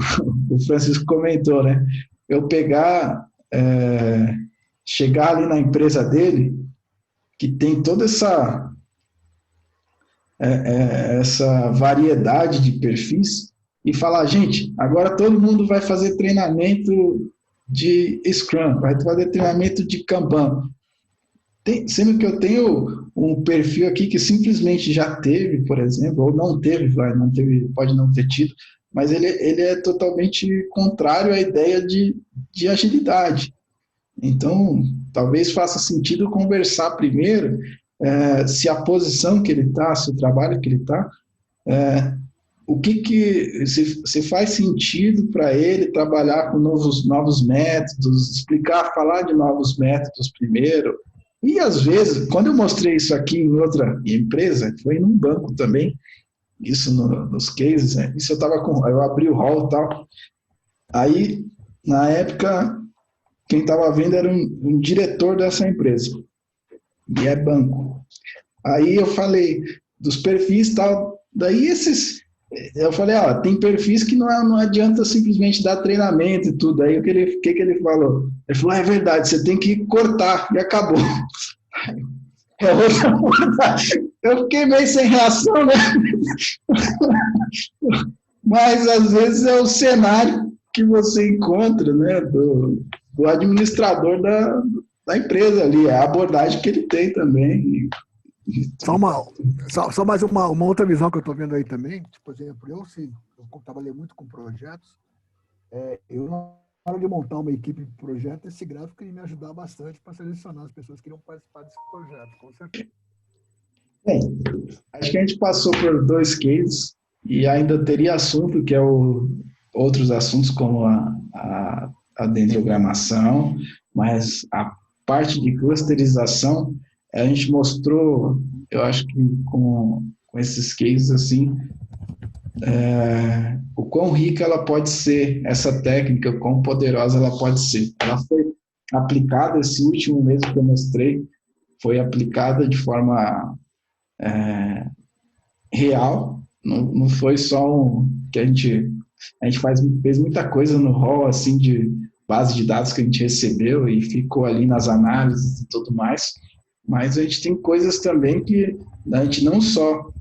Francisco comentou, né? Eu pegar, chegar ali na empresa dele, que tem toda essa variedade de perfis, e falar, gente, agora todo mundo vai fazer treinamento de Scrum, vai fazer treinamento de Kanban. Sendo que eu tenho um perfil aqui que simplesmente já teve, por exemplo, ou não teve, pode não ter tido, mas ele é totalmente contrário à ideia de agilidade. Então, talvez faça sentido conversar primeiro se a posição que ele está, se o trabalho que ele está, se faz sentido para ele trabalhar com novos métodos, falar de novos métodos primeiro. E, às vezes, quando eu mostrei isso aqui em outra empresa, foi num banco também, isso nos cases, né? Isso eu abri o hall e tal. Aí, na época, quem estava vendo era um diretor dessa empresa, e é banco. Aí eu falei dos perfis e tal, daí eu falei, tem perfis que não adianta simplesmente dar treinamento e tudo. Aí o que ele falou? Ele falou, é verdade, você tem que cortar, e acabou. Eu fiquei meio sem reação, né? Mas às vezes é o cenário que você encontra, né, do administrador da empresa ali, a abordagem que ele tem também. Só mais uma outra visão que eu estou vendo aí também. Por exemplo, eu trabalhei muito com projetos, eu na hora de montar uma equipe de projeto, esse gráfico ia me ajudar bastante para selecionar as pessoas que iriam participar desse projeto, com certeza. Bem, acho que a gente passou por 2 cases e ainda teria assunto, que é outros assuntos como a dendrogramação mas a parte de clusterização, a gente mostrou, eu acho que com esses cases assim, o quão rica ela pode ser, essa técnica, o quão poderosa ela pode ser. Ela foi aplicada, esse último mesmo que eu mostrei, foi aplicada de forma real, não foi só que a gente fez muita coisa no rol, assim, de base de dados que a gente recebeu e ficou ali nas análises e tudo mais, mas a gente tem coisas também que a gente não só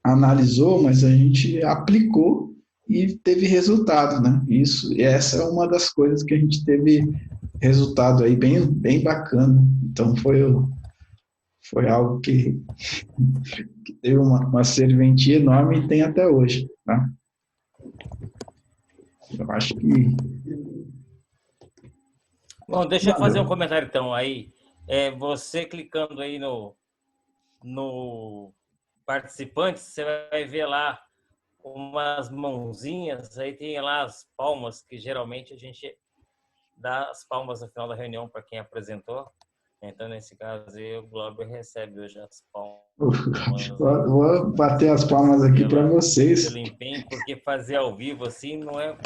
analisou, mas a gente aplicou e teve resultado, né? Isso, e essa é uma das coisas que a gente teve resultado aí bem bacana. Então foi algo que teve uma serventia enorme e tem até hoje, né? Eu acho que... Bom, deixa eu fazer um comentário então. Aí, você clicando aí no participantes, você vai ver lá umas mãozinhas, aí tem lá as palmas, que geralmente a gente dá as palmas no final da reunião para quem apresentou. Então, nesse caso aí, o Glauber recebe hoje as palmas. Vou bater as palmas aqui para vocês. Pelo empenho, porque fazer ao vivo assim não é...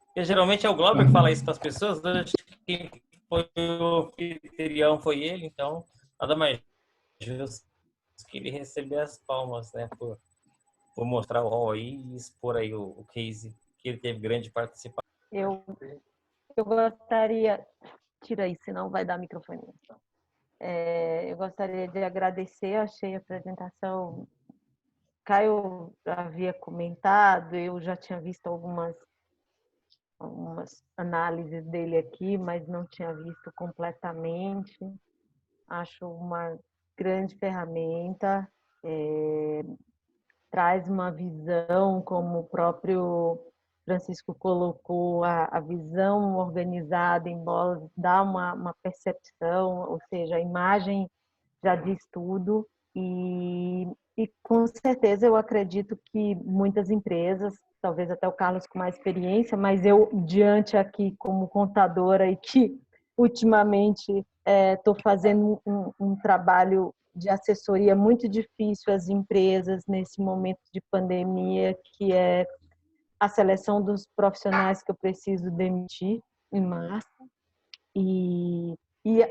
Porque geralmente é o Glauber que fala isso para as pessoas, acho que quem foi o anfitrião foi ele, então nada mais justo que ele receber as palmas, né, por mostrar o rol aí e expor aí o case que ele teve grande participação. Eu gostaria... Tira aí, senão vai dar microfone. Eu gostaria de agradecer, achei a apresentação... Caio havia comentado, eu já tinha visto algumas análises dele aqui, mas não tinha visto completamente. Acho uma grande ferramenta, traz uma visão, como o próprio Francisco colocou, a visão organizada em bolas dá uma percepção, ou seja, a imagem já diz tudo, e com certeza eu acredito que muitas empresas, talvez até o Carlos com mais experiência, mas eu diante aqui como contadora e que ultimamente estou fazendo um trabalho de assessoria muito difícil às empresas nesse momento de pandemia, que é a seleção dos profissionais que eu preciso demitir em março. E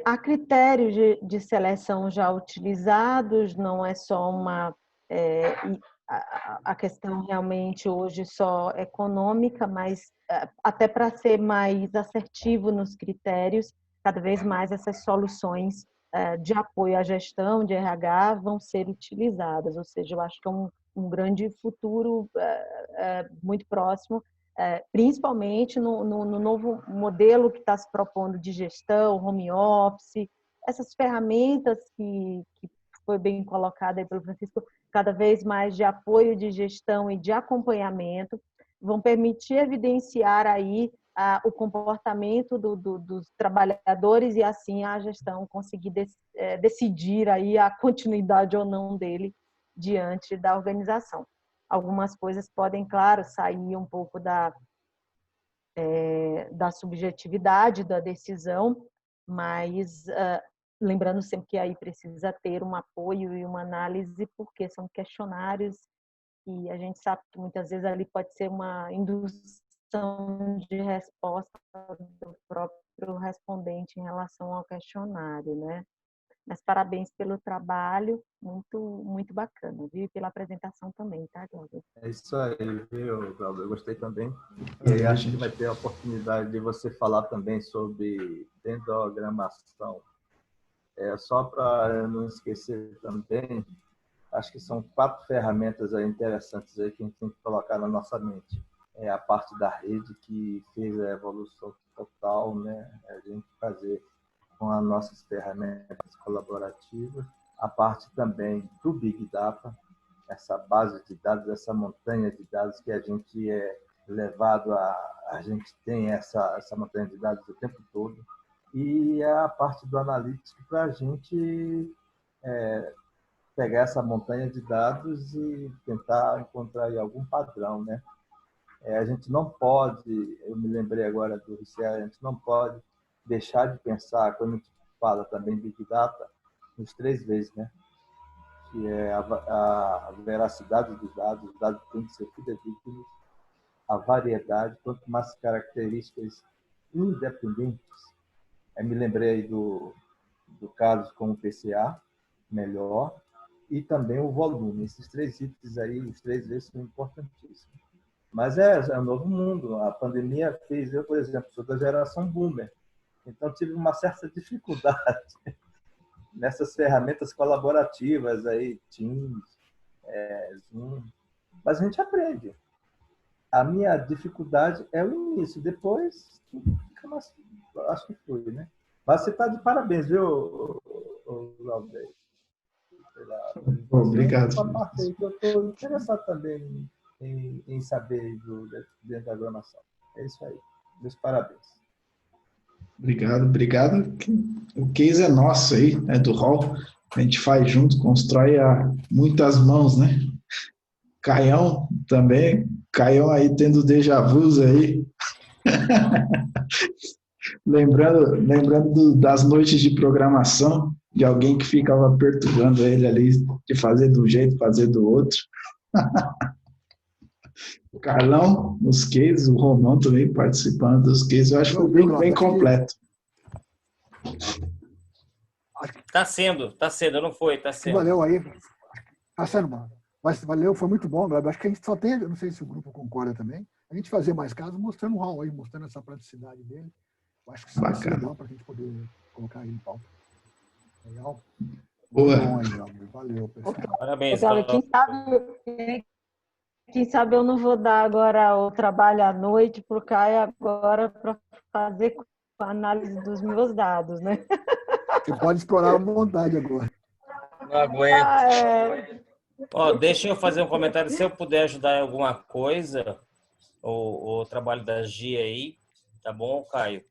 há critérios de seleção já utilizados, não é só a questão realmente hoje só econômica, mas até para ser mais assertivo nos critérios, cada vez mais essas soluções de apoio à gestão de RH vão ser utilizadas, ou seja, eu acho que é um grande futuro muito próximo, principalmente no novo modelo que está se propondo de gestão, home office, essas ferramentas que foi bem colocada aí pelo Francisco, cada vez mais de apoio de gestão e de acompanhamento, vão permitir evidenciar aí o comportamento dos trabalhadores e assim a gestão conseguir decidir aí a continuidade ou não dele diante da organização. Algumas coisas podem, claro, sair um pouco da subjetividade da decisão, mas lembrando sempre que aí precisa ter um apoio e uma análise, porque são questionários e a gente sabe que muitas vezes ali pode ser uma indução de resposta do próprio respondente em relação ao questionário, né? Mas parabéns pelo trabalho, muito bacana, viu? E pela apresentação também, tá, Glauber? É isso aí, viu, Glauber? Eu gostei também. E acho que vai ter a oportunidade de você falar também sobre dendrogramação. Só para não esquecer também, acho que são 4 ferramentas aí interessantes aí que a gente tem que colocar na nossa mente. A parte da rede que fez a evolução total, né? A gente fazer com as nossas ferramentas colaborativas. A parte também do Big Data, essa base de dados, essa montanha de dados que a gente é levado a gente tem essa montanha de dados o tempo todo. E a parte do analítico para a gente pegar essa montanha de dados e tentar encontrar aí algum padrão, né? A gente não pode, eu me lembrei agora do Ricerra, a gente não pode deixar de pensar, quando a gente fala também Big Data, nos 3 vezes, né? Que é a veracidade dos dados, os dados têm que ser fidedignos, a variedade, quanto mais características independentes. Me lembrei aí do caso com o PCA, melhor, e também o volume. Esses 3 itens aí, os 3 vezes são importantíssimos. Mas é um novo mundo. A pandemia fez, eu, por exemplo, sou da geração boomer, então tive uma certa dificuldade nessas ferramentas colaborativas aí, Teams, Zoom, mas a gente aprende. A minha dificuldade é o início, depois fica mais, acho que foi, né? Mas você está de parabéns, viu, Lauder? Obrigado. Uma parte aí que eu estou interessado também em saber dentro da programação. É isso aí. Meus parabéns. Obrigado, obrigado. O case é nosso aí, é do Hall. A gente faz junto, constrói a muitas mãos, né? Caião também. Caião aí tendo déjà vus aí. lembrando das noites de programação, de alguém que ficava perturbando ele ali, de fazer de um jeito, fazer do outro. O Carlão, nos cases, o Romão também participando dos cases. Eu acho que foi bem completo. Tá sendo, não foi, tá sendo. Valeu aí. Tá sendo, mano. Mas valeu, foi muito bom. Eu acho que a gente só tem, eu não sei se o grupo concorda também, a gente fazer mais casos mostrando o Raul aí, mostrando essa praticidade dele. Eu acho que isso vai ser legal para a gente poder colocar ele em pauta. Legal? Boa. Muito bom aí, valeu, pessoal. Parabéns. Quem sabe eu não vou dar agora o trabalho à noite para o Caio agora para fazer a análise dos meus dados, né? Você pode explorar à vontade agora. Não aguento. Ó, deixa eu fazer um comentário. Se eu puder ajudar em alguma coisa, o trabalho da Gia aí, tá bom, Caio?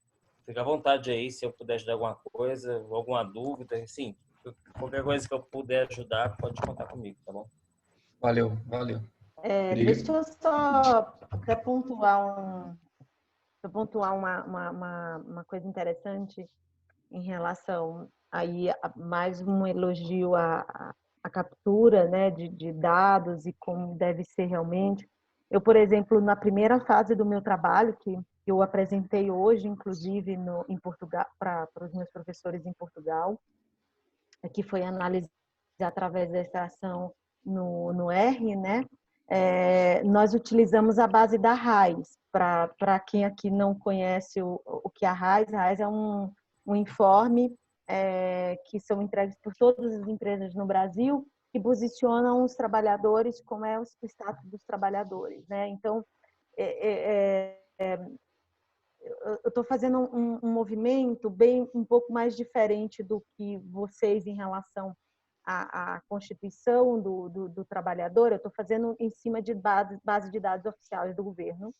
Fica à vontade aí, se eu puder ajudar alguma coisa, alguma dúvida, assim, qualquer coisa que eu puder ajudar, pode contar comigo, tá bom? Valeu. Deixa eu só até pontuar uma coisa interessante em relação aí mais um elogio à captura, né, de dados e como deve ser realmente. Eu, por exemplo, na primeira fase do meu trabalho, que eu apresentei hoje, inclusive em Portugal, para os meus professores em Portugal, que foi análise através da extração no R, né? Nós utilizamos a base da RAIS. Para quem aqui não conhece o que é a RAIS é um informe que são entregues por todas as empresas no Brasil que posicionam os trabalhadores, como é o status dos trabalhadores, né? Então, eu estou fazendo um movimento um pouco mais diferente do que vocês em relação à constituição do trabalhador. Eu estou fazendo em cima de base de dados oficiais do governo.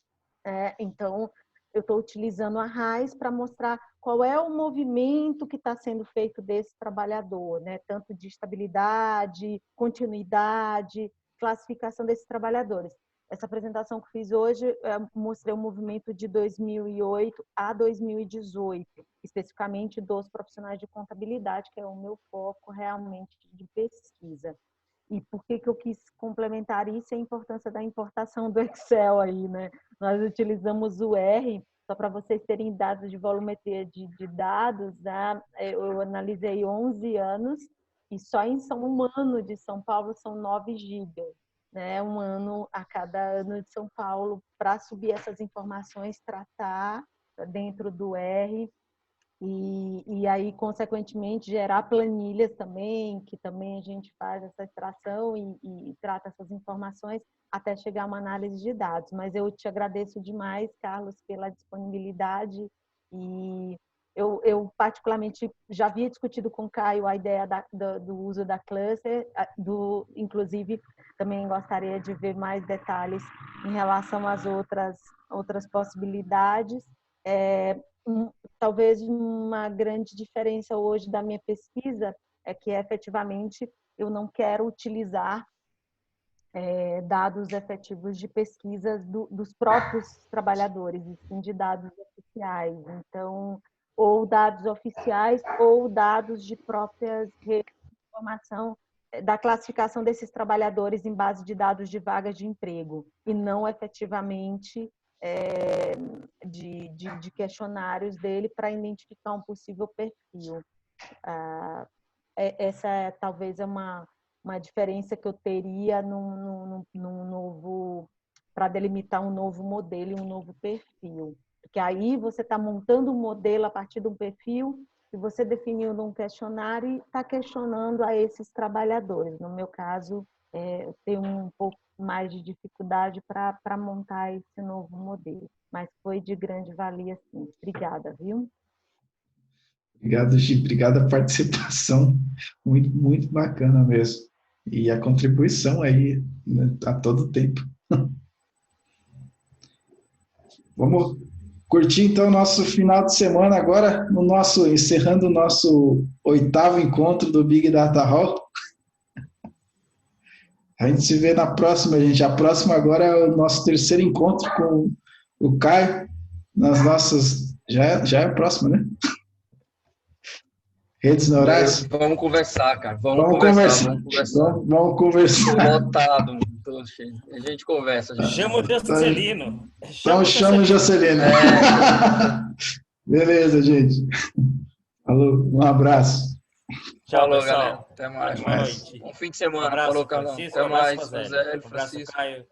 Então, eu estou utilizando a RAIS para mostrar qual é o movimento que está sendo feito desse trabalhador, né? Tanto de estabilidade, continuidade, classificação desses trabalhadores. Essa apresentação que fiz hoje, mostrei o movimento de 2008 a 2018, especificamente dos profissionais de contabilidade, que é o meu foco realmente de pesquisa. E por que eu quis complementar isso? A importância da importação do Excel aí, né? Nós utilizamos o R, só para vocês terem dados de volumetria de dados, né? Eu analisei 11 anos e só em um ano de São Paulo são 9 gigas. Né, um ano a cada ano de São Paulo para subir essas informações, tratar dentro do R e aí, consequentemente, gerar planilhas também, que também a gente faz essa extração e trata essas informações até chegar a uma análise de dados. Mas eu te agradeço demais, Carlos, pela disponibilidade e eu particularmente já havia discutido com o Caio a ideia do uso da cluster, inclusive também gostaria de ver mais detalhes em relação às outras possibilidades. Talvez uma grande diferença hoje da minha pesquisa é que efetivamente eu não quero utilizar dados efetivos de pesquisas dos próprios trabalhadores, e sim de dados oficiais. Então, ou dados oficiais ou dados de próprias redes de informação da classificação desses trabalhadores em base de dados de vagas de emprego, e não efetivamente de questionários dele para identificar um possível perfil. Essa talvez é uma diferença que eu teria num novo, para delimitar um novo modelo e um novo perfil. Porque aí você está montando um modelo a partir de um perfil que você definiu num questionário e está questionando a esses trabalhadores. No meu caso, eu tenho um pouco mais de dificuldade para montar esse novo modelo. Mas foi de grande valia, sim. Obrigada, viu? Obrigado, Gi. Obrigado a participação. Muito, muito bacana mesmo. E a contribuição aí, né, a todo tempo. Vamos curtir então o nosso final de semana agora, encerrando o nosso 8º encontro do Big Data Hall. A gente se vê na próxima, gente. A próxima agora é o nosso 3º encontro com o Caio, nas nossas... Já é a próxima, né? Redes neurais. Vamos conversar, cara. Vamos conversar. Vamos conversar. Tô lotado, tô cheio. A gente conversa. Chama o Juscelino. Então chama o Juscelino. Beleza, gente. Falou, um abraço. Tchau, Falou, pessoal. galera. Até mais. Boa noite. Bom fim de semana. Um abraço, Falou, Carlão. Francisco. Até Um abraço, mais. Fazeli. Zé, Um abraço, Francisco. Caio.